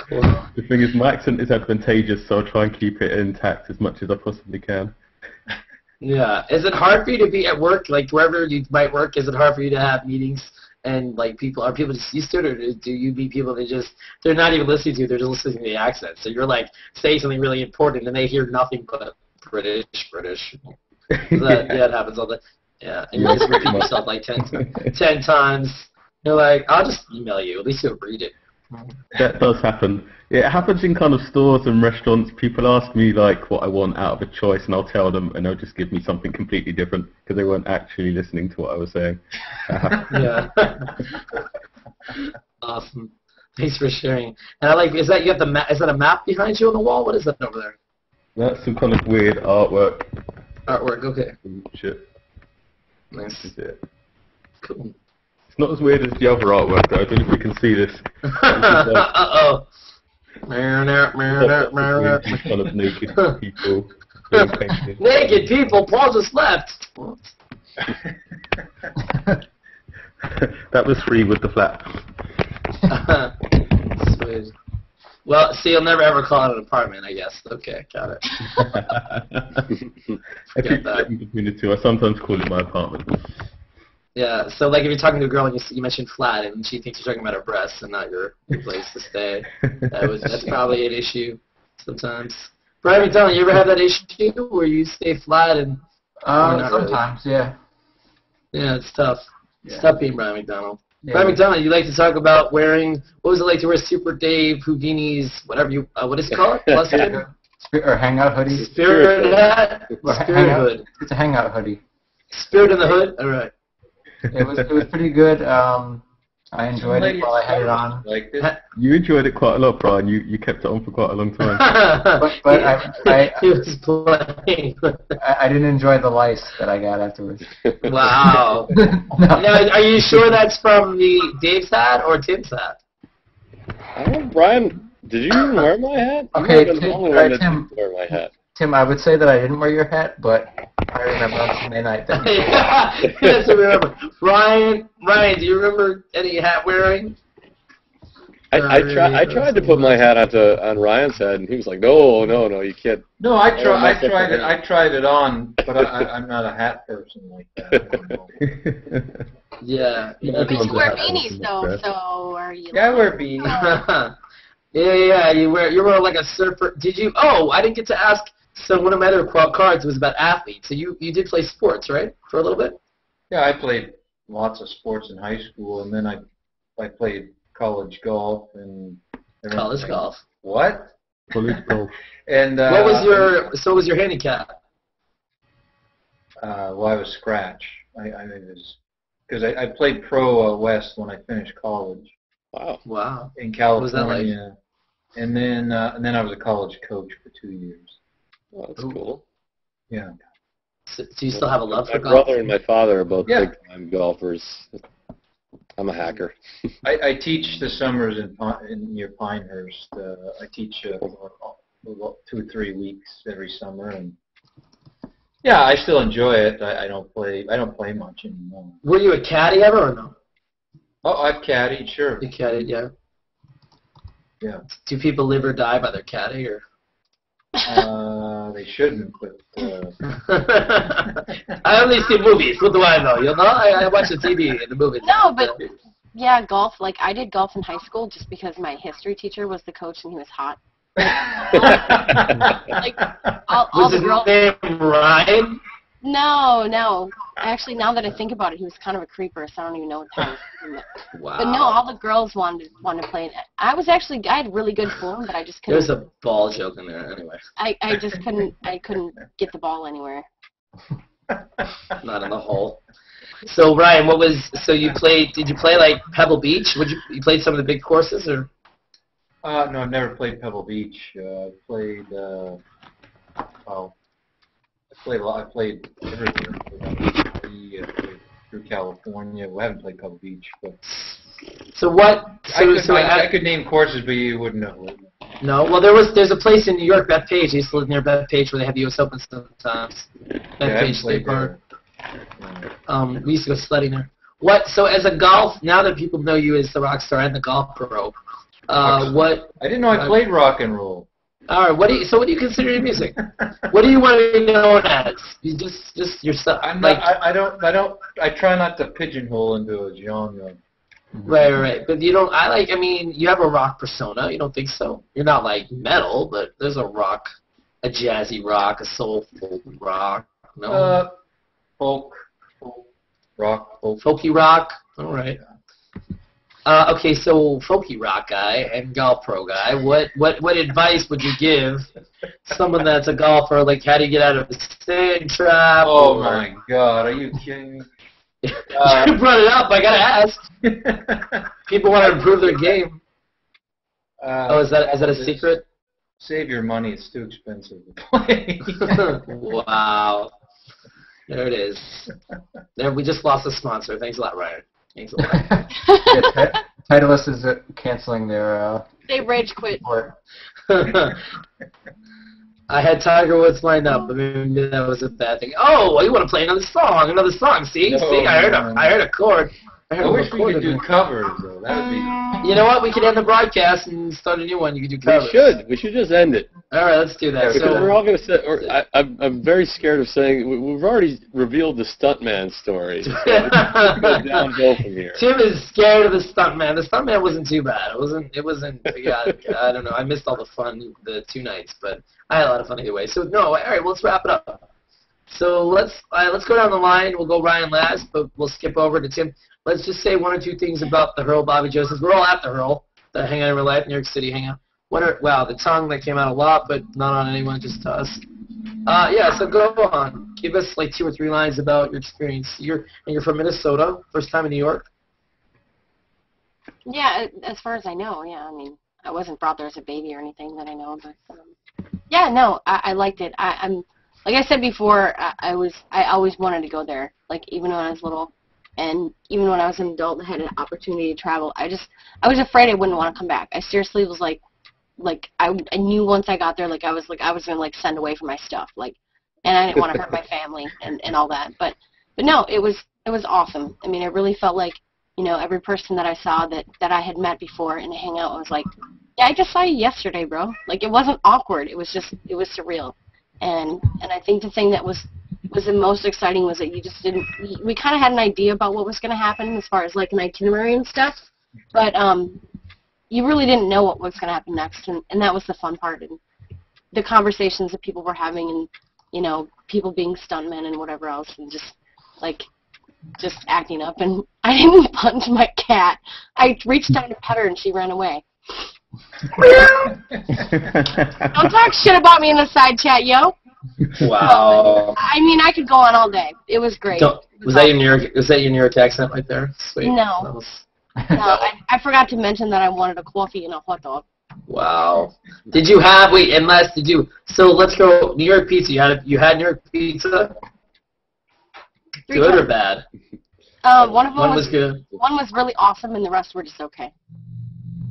Cool. The thing is, my accent is advantageous, so I'll try and keep it intact as much as I possibly can. Yeah. Is it hard for you to be at work, like wherever you might work, is it hard for you to have meetings and like are people just used to it, or do you meet people that they're not even listening to you, they're just listening to the accent? So you're like saying something really important and they hear nothing but British. Yeah, it happens all the yeah. And you just repeat yourself like 10 times. You're like, I'll just email you, at least you'll read it. That does happen. It happens in kind of stores and restaurants. People ask me like what I want out of a choice, and I'll tell them, and they'll just give me something completely different because they weren't actually listening to what I was saying. Yeah. Awesome. Thanks for sharing. And I like, is that you have is that a map behind you on the wall? What is that over there? That's some kind of weird artwork. Artwork. Okay. Shit. Nice. This is it. Cool. It's not as weird as the other artwork, though. I don't know if we can see this. Uh-oh. Kind of naked people being painted. Naked people, Paul just left. That was free with the flap. Sweet. Well, see, you'll never ever call it an apartment, I guess. Okay, got it. I keep flipping between the two. I sometimes call it my apartment. Yeah, so like if you're talking to a girl and you mention flat and she thinks you're talking about her breasts and not your place to stay, that's probably an issue sometimes. Brian McDonald, you ever have that issue where you stay flat and sometimes, really? Yeah. Yeah, it's tough. Yeah. It's tough being Brian McDonald. Yeah. Brian McDonald, you like to talk about wearing, what was it like to wear Super Dave, Houdini's, whatever you, what is it called? Or Hangout hoodie? Spirit hat? Spirit hood. It's a Hangout hoodie. Spirit in the hood? All right. It was pretty good. I enjoyed it while I had it on. Like this. You enjoyed it quite a lot, Brian. You kept it on for quite a long time. but he was playing. I didn't enjoy the lice that I got afterwards. Wow. No. Now, are you sure that's from the Dave's hat or Tim's hat? I don't know, Brian, did you even wear my hat? Okay, I'm the only one that Tim, didn't wear my hat. Tim, I would say that I didn't wear your hat, but I remember on Sunday night that. Yeah, that's what we remember. Ryan, do you remember any hat wearing? I tried to put my hat on Ryan's head, and he was like, "No, you can't." No, I tried it on, but I'm not a hat person like that. Yeah. At least you wear beanies though, so are you? Yeah, I wear beanies. Yeah, you were like a surfer. Did you? Oh, I didn't get to ask. So one of my other cards was about athletes. So you did play sports, right, for a little bit? Yeah, I played lots of sports in high school, and then I played college golf and everything. College golf. What? College golf. And what was your handicap? Well, I was scratch. I was because I played pro West when I finished college. Wow. In California. What was that like? And then I was a college coach for 2 years. Oh, that's cool. Yeah. So, do you still have a love for golf? My brother and my father are both big-time golfers. I'm a hacker. I teach the summers near Pinehurst. I teach 2 or 3 weeks every summer, and yeah, I still enjoy it. I don't play much anymore. Were you a caddy ever or no? Oh, I've caddied, sure. You caddied, yeah. Yeah. Do people live or die by their caddy, or? They shouldn't, but. I only see movies. What do I know? You know, I watch the TV and the movies. No, but yeah, golf. Like I did golf in high school just because my history teacher was the coach and he was hot. Like all was the his girls. name Ryan? No. Actually, now that I think about it, he was kind of a creeper, so I don't even know what time. Wow. But no, all the girls wanted to play. I had really good form, but I just couldn't. There's a ball joke in there, anyway. I just couldn't. I couldn't get the ball anywhere. Not in the hole. So Ryan, you played? Did you play like Pebble Beach? You played some of the big courses, or? No, I've never played Pebble Beach. I played. I played everywhere for about 4 Jersey through California. We haven't played Pebble Beach, but So what? I could name courses, but you wouldn't know. No, well there's a place in New York, Bethpage. I used to live near Bethpage where they have U.S. Open sometimes. Bethpage State Park. We used to go sledding there. What? So as a golf, now that people know you as the rock star and the golf pro, what? I didn't know I played rock and roll. All right. What do you consider your music? What do you want to be known as? You just yourself. I'm not. I try not to pigeonhole into a genre. Right. But you don't. I mean, you have a rock persona. You don't think so? You're not like metal, but there's a rock, a jazzy rock, a soulful rock. No. Folk, rock, folky rock. All right. Okay, so folky rock guy and golf pro guy. What advice would you give someone that's a golfer? Like, how do you get out of the sand trap? Oh my God, are you kidding me? You brought it up. I gotta ask. People want to improve their game. Is that a secret? Save your money. It's too expensive to play. Wow. There it is. There, we just lost a sponsor. Thanks a lot, Ryan. Thanks a lot. Titleist is canceling their. They rage quit. I had Tiger Woods lined up, but maybe that was a bad thing. Oh, you want to play another song? See, I heard a chord. I wish we could do covers, though. That would be. You know what? We could end the broadcast and start a new one. You could do covers. We should just end it. All right, let's do that. Because we're all going to say. I'm very scared of saying we've already revealed the stuntman story. So let's go downhill from here. Tim is scared of the stuntman. The stuntman wasn't too bad. It wasn't. Yeah, I don't know. I missed all the fun the 2 nights, but I had a lot of fun either way. So no, all right. Well, let's wrap it up. So let's go down the line. We'll go Ryan last, but we'll skip over to Tim. Let's just say 1 or 2 things about the Hurl, Bobbi Jo. Since we're all at the Hurl, the Hangout in Real Life, New York City Hangout. Wow, the tongue that came out a lot, but not on anyone, just to us. Yeah, so go on. Give us like 2 or 3 lines about your experience. You're from Minnesota, first time in New York? Yeah, as far as I know, yeah. I mean, I wasn't brought there as a baby or anything that I know, but yeah, no, I liked it. I'm like I said before, I always wanted to go there. Like even when I was little. And even when I was an adult and had an opportunity to travel, I was afraid I wouldn't want to come back. I seriously was like I knew once I got there, I was gonna send away for my stuff, and I didn't want to hurt my family and all that. But no, it was awesome. I mean, I really felt like, every person that I saw that I had met before in a hangout, I was like, yeah, I just saw you yesterday, bro. Like it wasn't awkward. It was surreal. And I think the thing that was the most exciting was that we kind of had an idea about what was going to happen as far as an itinerary and stuff, but you really didn't know what was going to happen next, and that was the fun part, and the conversations that people were having, and people being stuntmen and whatever else, and just acting up. And I didn't punch my cat. I reached down to pet her and she ran away. Don't talk shit about me in the side chat, yo. Wow. I mean, I could go on all day. It was great. Was that your New York accent right there? Sweet. No. I forgot to mention that I wanted a coffee and a hot dog. Wow. So let's go New York pizza. You had New York pizza? Good or bad? One of them was good. One was really awesome and the rest were just okay.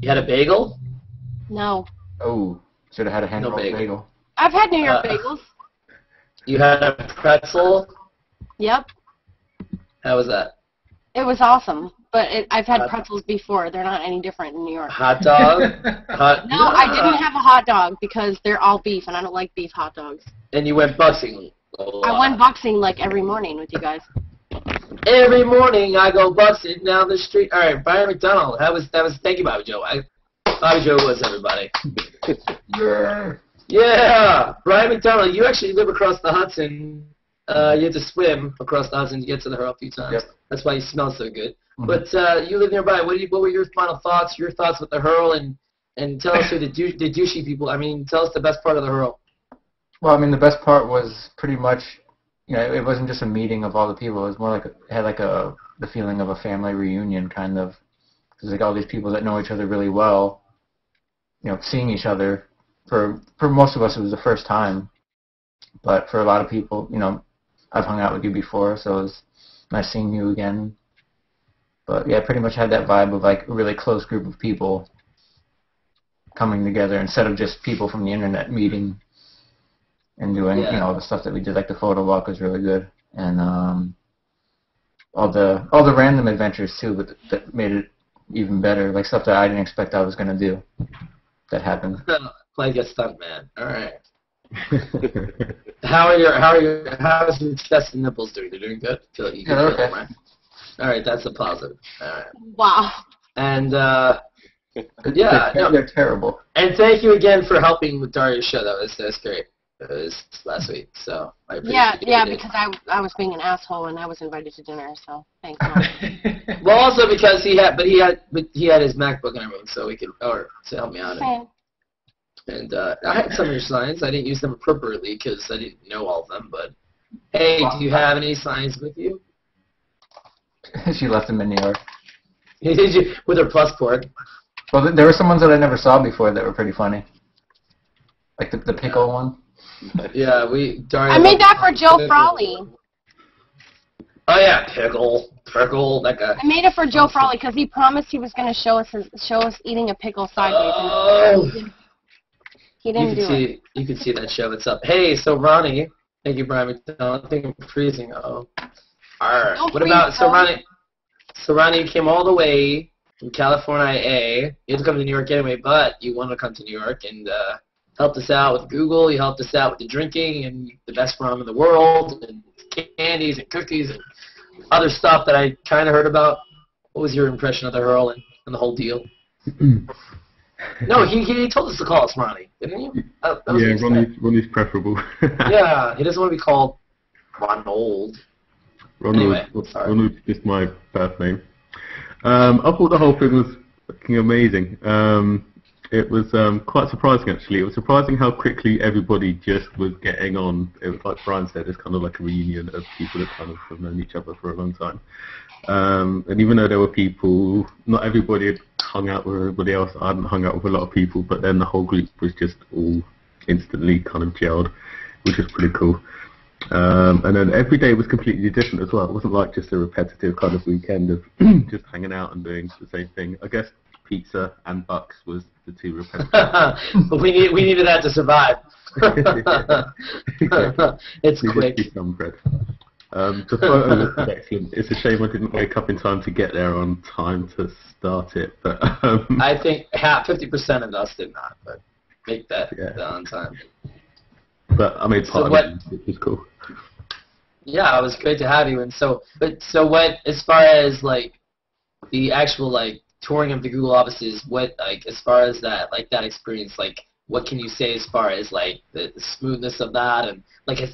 You had a bagel? No. Oh, should have had a hand-rolled bagel. I've had New York bagels. You had a pretzel? Yep. How was that? It was awesome, but I've had pretzels before. They're not any different in New York. Hot dog? No, I didn't have a hot dog because they're all beef, and I don't like beef hot dogs. And you went buxing? I went buxing every morning with you guys. Every morning I go buxing down the street. All right, Brian McDonald. Thank you, Bobbi Jo. Bobbi Jo Woods, everybody. Yeah, Ryan McDonald, you actually live across the Hudson. You have to swim across the Hudson to get to the Hurl a few times. Yep. That's why you smell so good. Mm-hmm. But you live nearby. What were your final thoughts? Your thoughts with the Hurl, and tell us who the douchey people. I mean, tell us the best part of the Hurl. Well, I mean, the best part was pretty much, it wasn't just a meeting of all the people. It was more like it had the feeling of a family reunion kind of. There's all these people that know each other really well. Seeing each other. For most of us, it was the first time, but for a lot of people, I've hung out with you before, so nice seeing you again. But yeah, pretty much had that vibe of like a really close group of people coming together instead of just people from the internet meeting and doing you know all the stuff that we did. Like the photo walk was really good, and all the random adventures too, but that made it even better. Like stuff that I didn't expect I was gonna do that happened. Like a stunt man. All right. How's your chest and nipples doing? They're doing good. Feel like you can feel them, right? All right, that's a positive. All right. Wow. And yeah, they're terrible. And thank you again for helping with Daria's show. That was great. It was last week, so I appreciate it. Yeah, because I was being an asshole and I was invited to dinner, so thanks. Well, also because he had his MacBook and everything, so we could to help me out. Okay. And I had some of your signs. I didn't use them appropriately because I didn't know all of them. But hey, do you have any signs with you? She left them in New York. With her plus port. Well, there were some ones that I never saw before that were pretty funny. Like the pickle one. Yeah, I made that for Joe Frawley. Oh yeah, pickle, that guy. I made it for Joe Frawley because he promised he was going to show us eating a pickle sideways. Oh. He didn't do it. You can see that show. It's up. Hey, so Ronnie, thank you, Brian McDonald. I think I'm freezing. Oh. All right. What about Ronnie? You came all the way from California. You had to come to New York anyway, but you wanted to come to New York and helped us out with Google. You helped us out with the drinking and the best rum in the world and candies and cookies and other stuff that I kind of heard about. What was your impression of the Hurl and the whole deal? No, he told us to call us Ronnie, didn't you? Yeah, Ronnie's preferable. Yeah, he doesn't want to be called Ronald. Ronald's just my birth name. I thought the whole thing was fucking amazing. It was quite surprising, actually. It was surprising how quickly everybody just was getting on. It was like Brian said, it's kind of like a reunion of people that kind of have known each other for a long time. And even though there were people, not everybody had hung out with everybody else. I hadn't hung out with a lot of people, but then the whole group was just all instantly kind of gelled, which was pretty cool. And then every day was completely different as well. It wasn't like just a repetitive kind of weekend of just hanging out and doing the same thing. I guess pizza and bucks was the two repetitive. But we needed that to survive. It's quick. Some bread. The photo was excellent. It's a shame I didn't wake up in time to get there on time to start it. But I think 50% of us did not, but make that on time. But I made part of it. It was cool. Yeah, it was great to have you. And so what, as far as like the actual like touring of the Google offices, what like as far as that experience, like what can you say as far as like the smoothness of that, and like has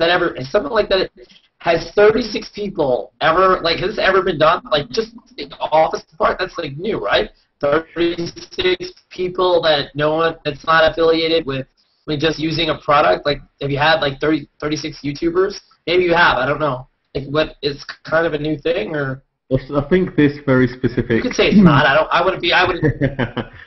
something like that? Has 36 people ever, like, has this ever been done? Like, just the office part, that's, like, new, right? 36 people that no one, that's not affiliated with, I mean, just using a product? Like, have you had, like, 36 YouTubers? Maybe you have, I don't know. Like, what, it's kind of a new thing, or? I think this very specific... You could say it's not, I wouldn't...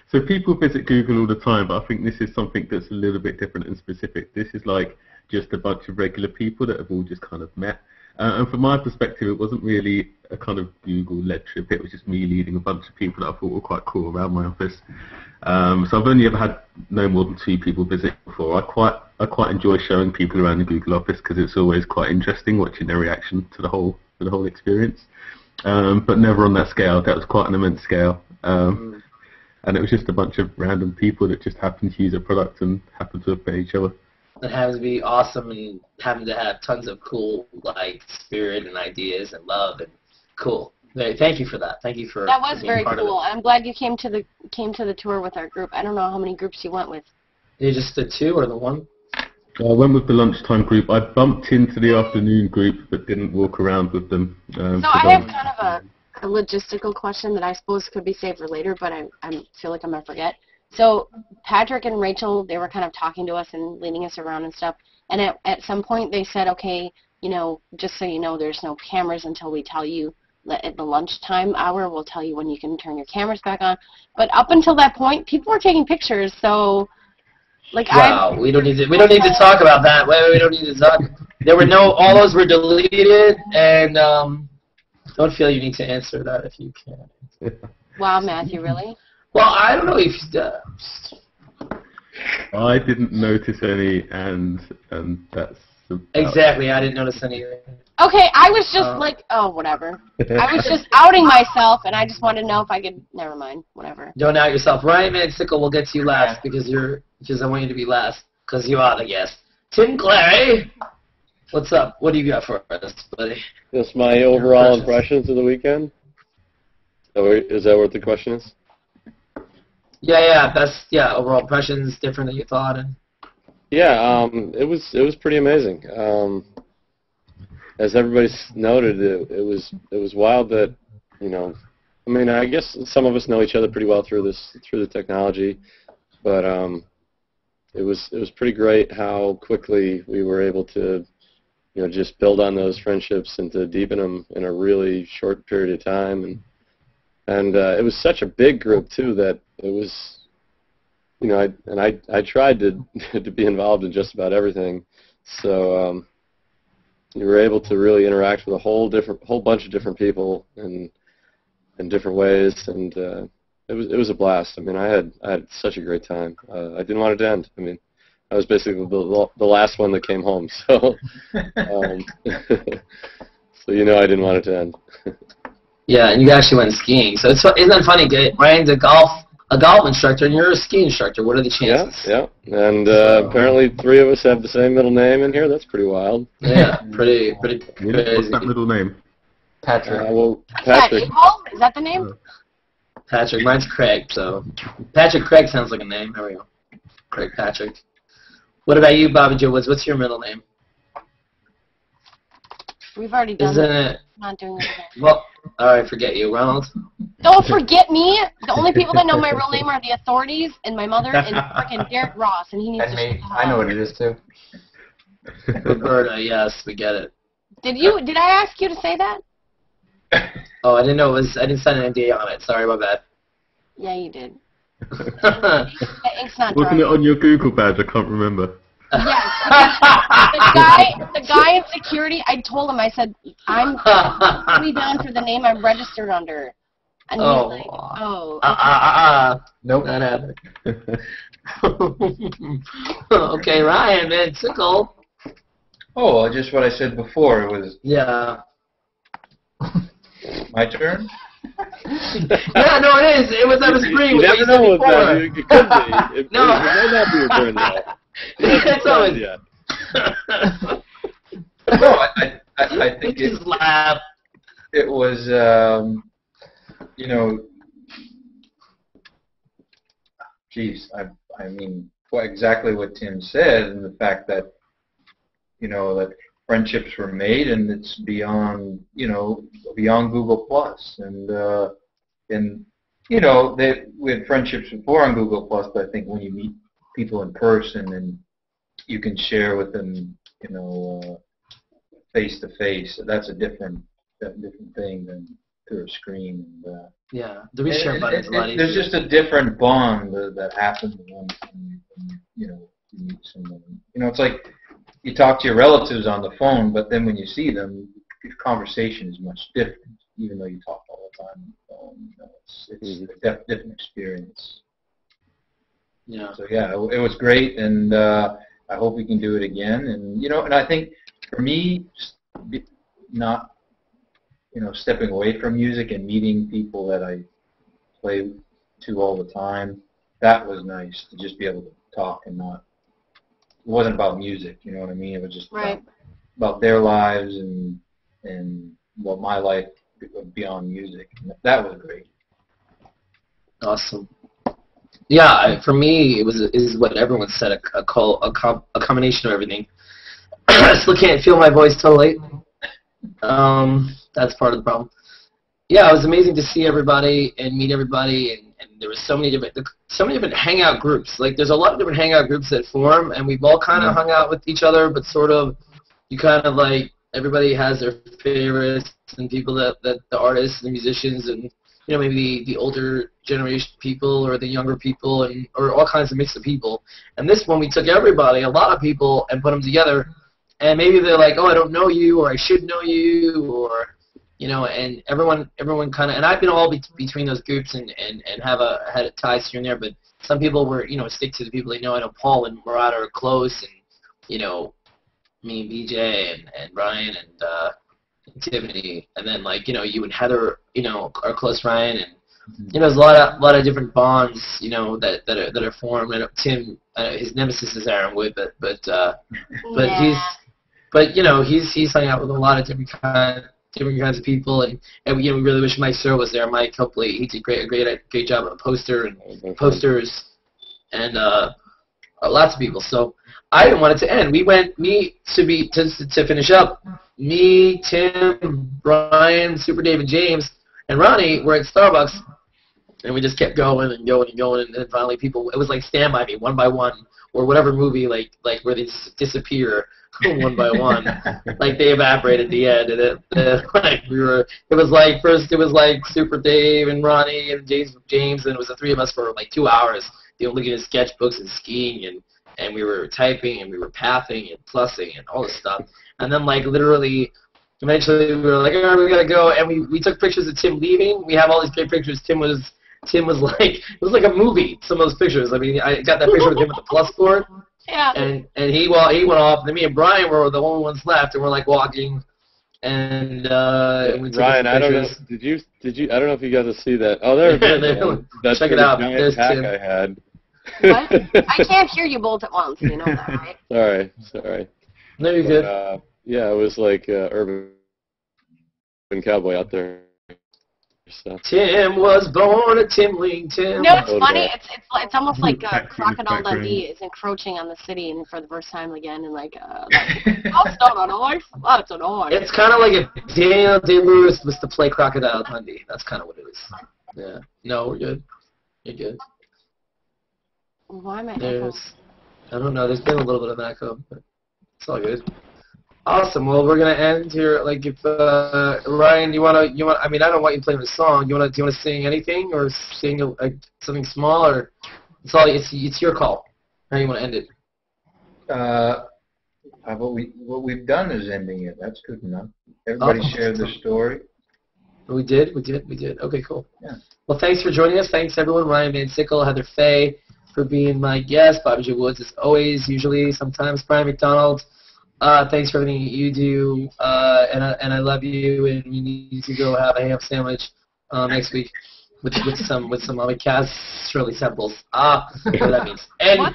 So people visit Google all the time, but I think this is something that's a little bit different and specific. This is like just a bunch of regular people that have all just kind of met. And from my perspective, it wasn't really a kind of Google-led trip. It was just me leading a bunch of people that I thought were quite cool around my office. So I've only ever had no more than 2 people visit before. I quite enjoy showing people around the Google office because it's always quite interesting watching their reaction to the whole experience. But never on that scale. That was quite an immense scale. And it was just a bunch of random people that just happened to use a product and happened to have met each other. It happens to be awesome and having to have tons of cool like spirit and ideas and love and cool. Thank you for that. Thank you for that was being very part cool. of it. I'm glad you came to the tour with our group. I don't know how many groups you went with. Just the 2 or the 1? I went with the lunchtime group. I bumped into the afternoon group but didn't walk around with them. So I have kind of a logistical question that I suppose could be saved for later, but I feel like I'm going to forget. So Patrick and Rachel, they were kind of talking to us and leading us around and stuff. And at some point they said, okay, you know, just so you know, there's no cameras until we tell you at the lunchtime hour. We'll tell you when you can turn your cameras back on. But up until that point, people were taking pictures. So, like, wow, we don't need to talk about that. We don't need to talk. There were all those were deleted, and Don't feel you need to answer that if you can. Wow, Matthew, really? Well, I don't know if I didn't notice any, and that's about exactly. I didn't notice any. Okay, I was just like, oh, whatever. I was just outing myself, and I just wanted to know if I could. Never mind, whatever. Don't out yourself. Ryan Van Sickle, we'll get to you last because I want you to be last because you are the guest. Tim Clary, what's up? What do you got for us, buddy? Just my overall impressions of the weekend. Is that what the question is? Yeah. Overall impressions, different than you thought, and Yeah, it was pretty amazing. As everybody's noted, it was wild that, you know, I mean, I guess some of us know each other pretty well through the technology, but it was pretty great how quickly we were able to, you know, just build on those friendships and to deepen them in a really short period of time, and it was such a big group too that it was, you know, I tried to to be involved in just about everything, so you were able to really interact with a whole bunch of different people in different ways, and it was a blast. I mean, I had such a great time. I didn't want it to end. I mean, I was basically the last one that came home, so so you know I didn't want it to end. yeah, and you actually went skiing. So isn't that funny? Ryan's a golf instructor, and you're a ski instructor. What are the chances? Yeah. And apparently 3 of us have the same middle name in here. That's pretty wild. Yeah, pretty What's crazy. that middle name? Patrick. Patrick. Is that the name? Patrick. Mine's Craig. So Patrick Craig sounds like a name. There we go. Craig Patrick. What about you, Bobbi Jo Woods? What's your middle name? We've already done Isn't that. it? Not doing it again. Well, all right, forget you, Ronald. Don't forget me. The only people that know my real name are the authorities and my mother and freaking Derek Ross, and he needs And to me. shut the hell I know up. what it is too. Roberta, yes, we get it. Did I ask you to say that? Oh, I didn't know it was. I didn't sign an NDA on it. Sorry, my bad. Yeah, you did. The ink's not Wasn't dry. it on your Google badge? I can't remember. Yes. The guy in security, I told him, I said, I'm be down for the name I'm registered under. And he's like, oh. Nope. Not happening. Okay, Ryan Van Sickle. Oh, well, just what I said before. It was Yeah. my turn. Yeah, no, it is. It was. I was agreeing You with what never you know said what before. that. It could be. It No. might not be your turn though. It's always. Yeah. No, I think Just laugh. it was, you know, geez, I mean, exactly what Tim said, and the fact that, you know, that friendships were made, and it's beyond, you know, beyond Google Plus, and you know, we had friendships before on Google Plus, but I think when you meet people in person and you can share with them, you know, face to face, that's a different thing than through a screen. And, Yeah, the reshare button is a lot easier. there's just a different bond that happens when you know, you meet someone. You know, it's like you talk to your relatives on the phone, but then when you see them, your conversation is much different, even though you talk all the time on the phone. You know, it's a different experience. Yeah. So yeah, it was great, and I hope we can do it again. And you know, and I think for me, not, you know, stepping away from music and meeting people that I play to all the time, that was nice to just be able to talk and not. It wasn't about music, you know what I mean? It was just about their lives and what my life beyond music. And that was great. Awesome. Yeah, for me, is what everyone said, a combination of everything. I still can't feel my voice totally. That's part of the problem. Yeah, it was amazing to see everybody and meet everybody, and there was so many different hangout groups. Like, there's a lot of different hangout groups that form, and we've all kind of hung out with each other, but sort of, you kind of like, everybody has their favorites and people that the artists and the musicians and, you know, maybe the older generation people or the younger people, and or all kinds of mix of people. And this one, we took everybody, a lot of people, and put them together. And maybe they're like, oh, I don't know you, or I should know you, or, and everyone kind of, and I've been all between those groups and have had ties here and there, but some people were, stick to the people they know. I know Paul and Murata are close, and, me and BJ and Ryan and Tiffany, and then you and Heather, are close, Ryan, and there's a lot of different bonds, that are formed. I know Tim, his nemesis is Aaron Wood, but he's hung out with a lot of different kinds of people, and we really wish Mike Searle was there. Mike, hopefully, he did a great job on the posters, and lots of people. So I didn't want it to end. We went to finish up. Me, Tim, Brian, Super Dave, and James, and Ronnie were at Starbucks, and we just kept going and going and going, and then finally people, it was like Stand By Me, one by one, or whatever movie, like where they disappear one by one, like they evaporated at the end, and it was like Super Dave and Ronnie and James, and it was the three of us for like 2 hours, looking at sketchbooks and skiing, and we were typing, and we were pathing and plussing and all this stuff, and then literally, eventually we were like, all right, we gotta go, and we took pictures of Tim leaving. We have all these great pictures. Tim was like, it was like a movie, some of those pictures. I mean, I got that picture with him with the plus board. Yeah. And he went off, and then me and Brian were the only ones left, and we're walking, and we took Ryan, I don't know. Did you? I don't know if you got to see that. Oh, there it is. That's check it out. There's Tim. I had. What? I can't hear you both at once. You know that, right? Sorry. No, you're good. Yeah, it was like urban cowboy out there. So. Tim was born a Timlington. No, it's funny. It's almost like Crocodile Dundee is encroaching on the city, and for the first time again, and that's not a noise. That's a noise. It's kind of like if Daniel Day-Lewis was to play Crocodile Dundee. That's kind of what it is. Yeah. No, we're good. You're good. Why am I echoing? I don't know. There's been a little bit of an echo, but it's all good. Awesome. Well, we're gonna end here. If Ryan, you wanna, I mean, I don't want you to play the song. Do you wanna sing anything or sing something small, or it's your call. How do you wanna end it? What we've done is ending it. That's good enough. Everybody shared their story. We did. Okay, cool. Yeah. Well, thanks for joining us. Thanks everyone. Ryan Van Sickle, Heather Fay, for being my guest. Bobbi Jo Woods, as always, usually, sometimes. Brian McDonald. Thanks for everything you do, and I love you. And we need to go have a ham sandwich next week with some Cass Shirley samples. Whatever that means. And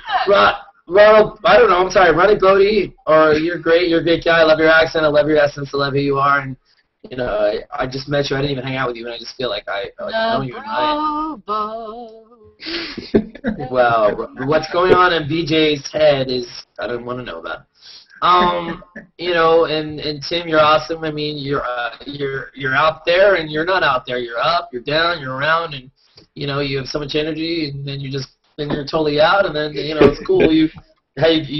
Ronald, I don't know. I'm sorry, Ronald Boadi. Or you're great. You're a great guy. I love your accent. I love your essence. I love who you are. And I just met you. I didn't even hang out with you, and I just feel like I know you. Well, what's going on in BJ's head is I don't want to know about. And Tim, you're awesome. I mean, you're out there and you're not out there. You're up, you're down, you're around, and you have so much energy, and then you're totally out, and then it's cool. You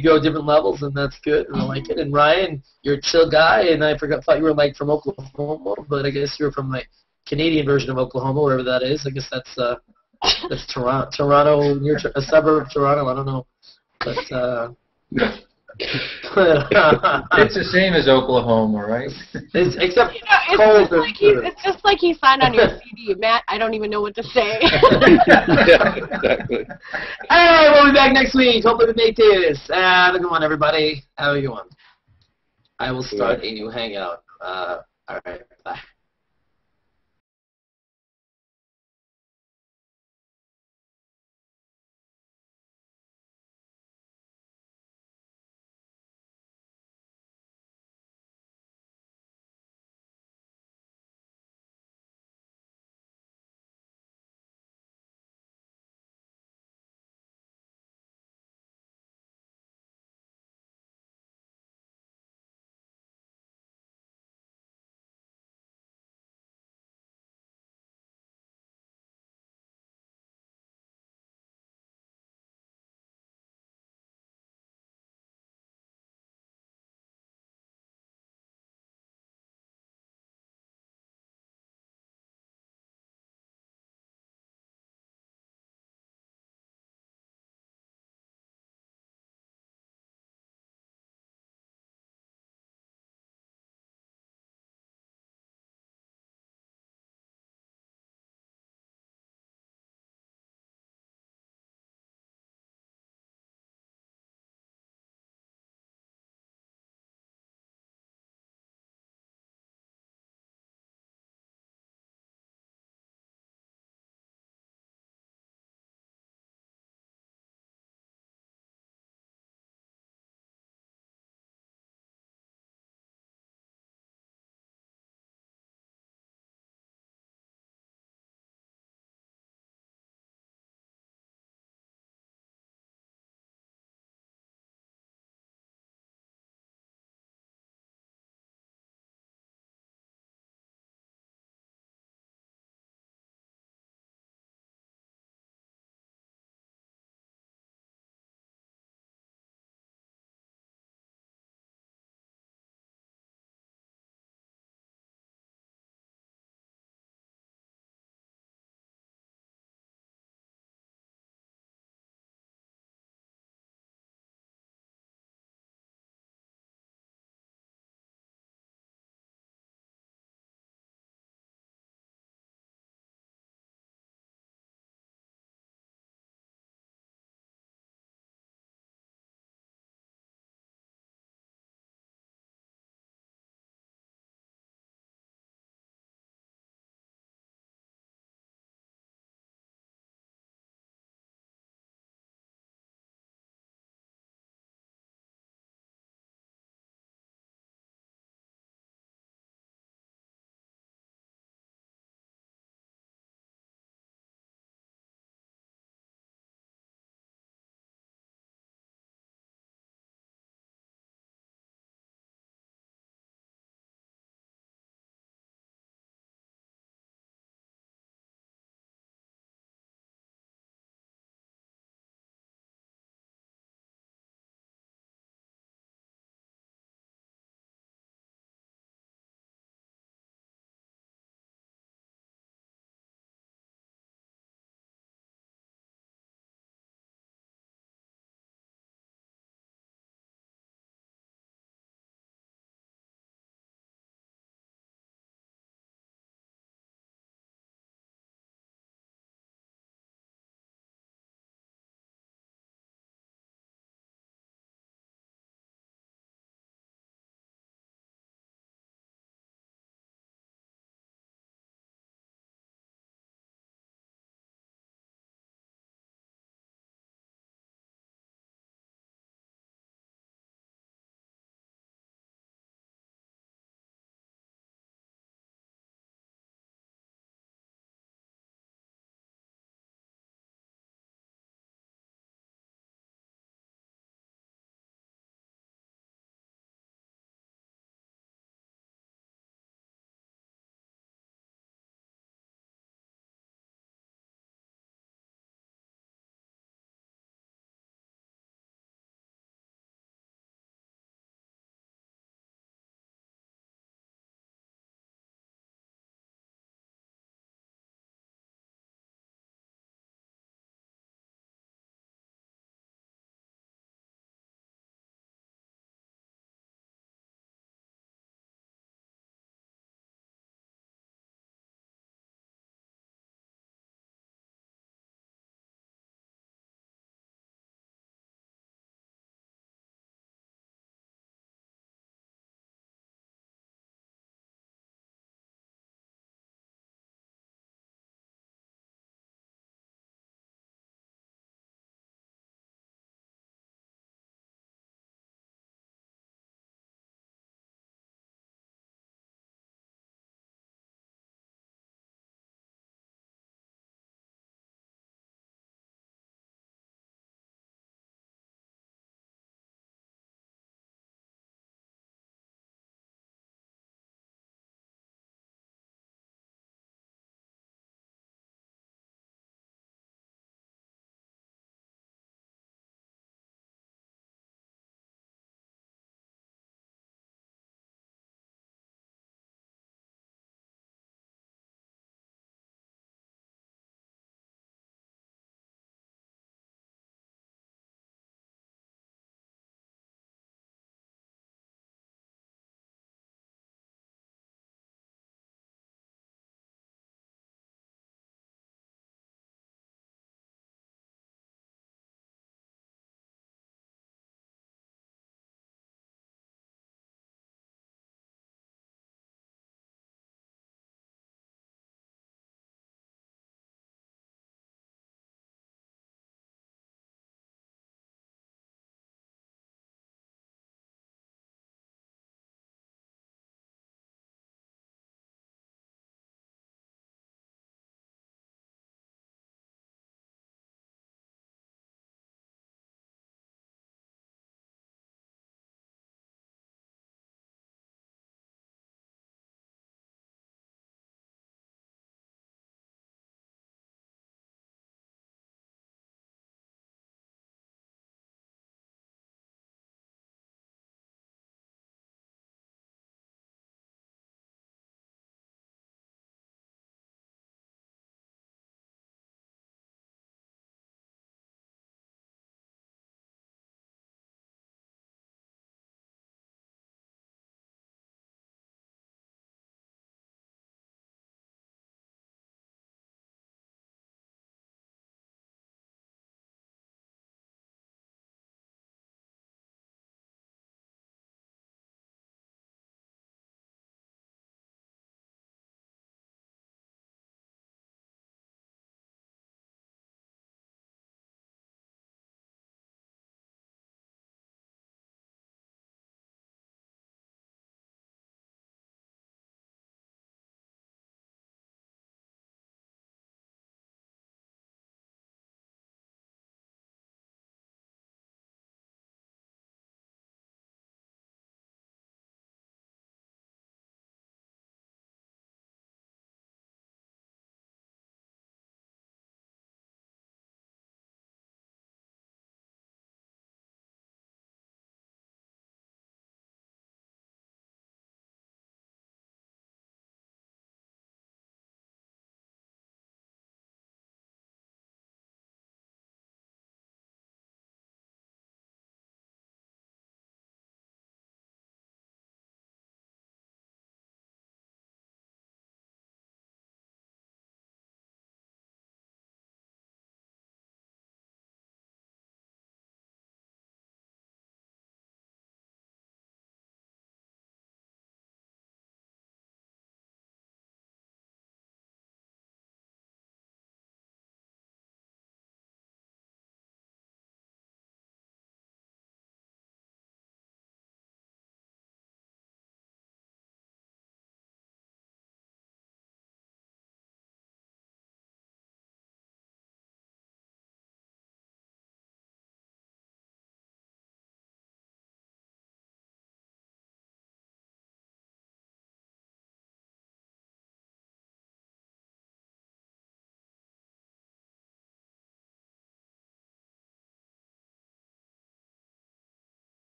go different levels, and that's good, and I like it. And Ryan, you're a chill guy, and I thought you were from Oklahoma, but I guess you're from Canadian version of Oklahoma, wherever that is. I guess that's Toronto, near a suburb of Toronto. I don't know, but. It's the same as Oklahoma, right? Except it's just like he signed on your CD, Matt. I don't even know what to say. Yeah, exactly. Hey, we'll be back next week. Hopefully we make this. Have a good one, everybody. Have a good one. I will start a new hangout. All right, bye.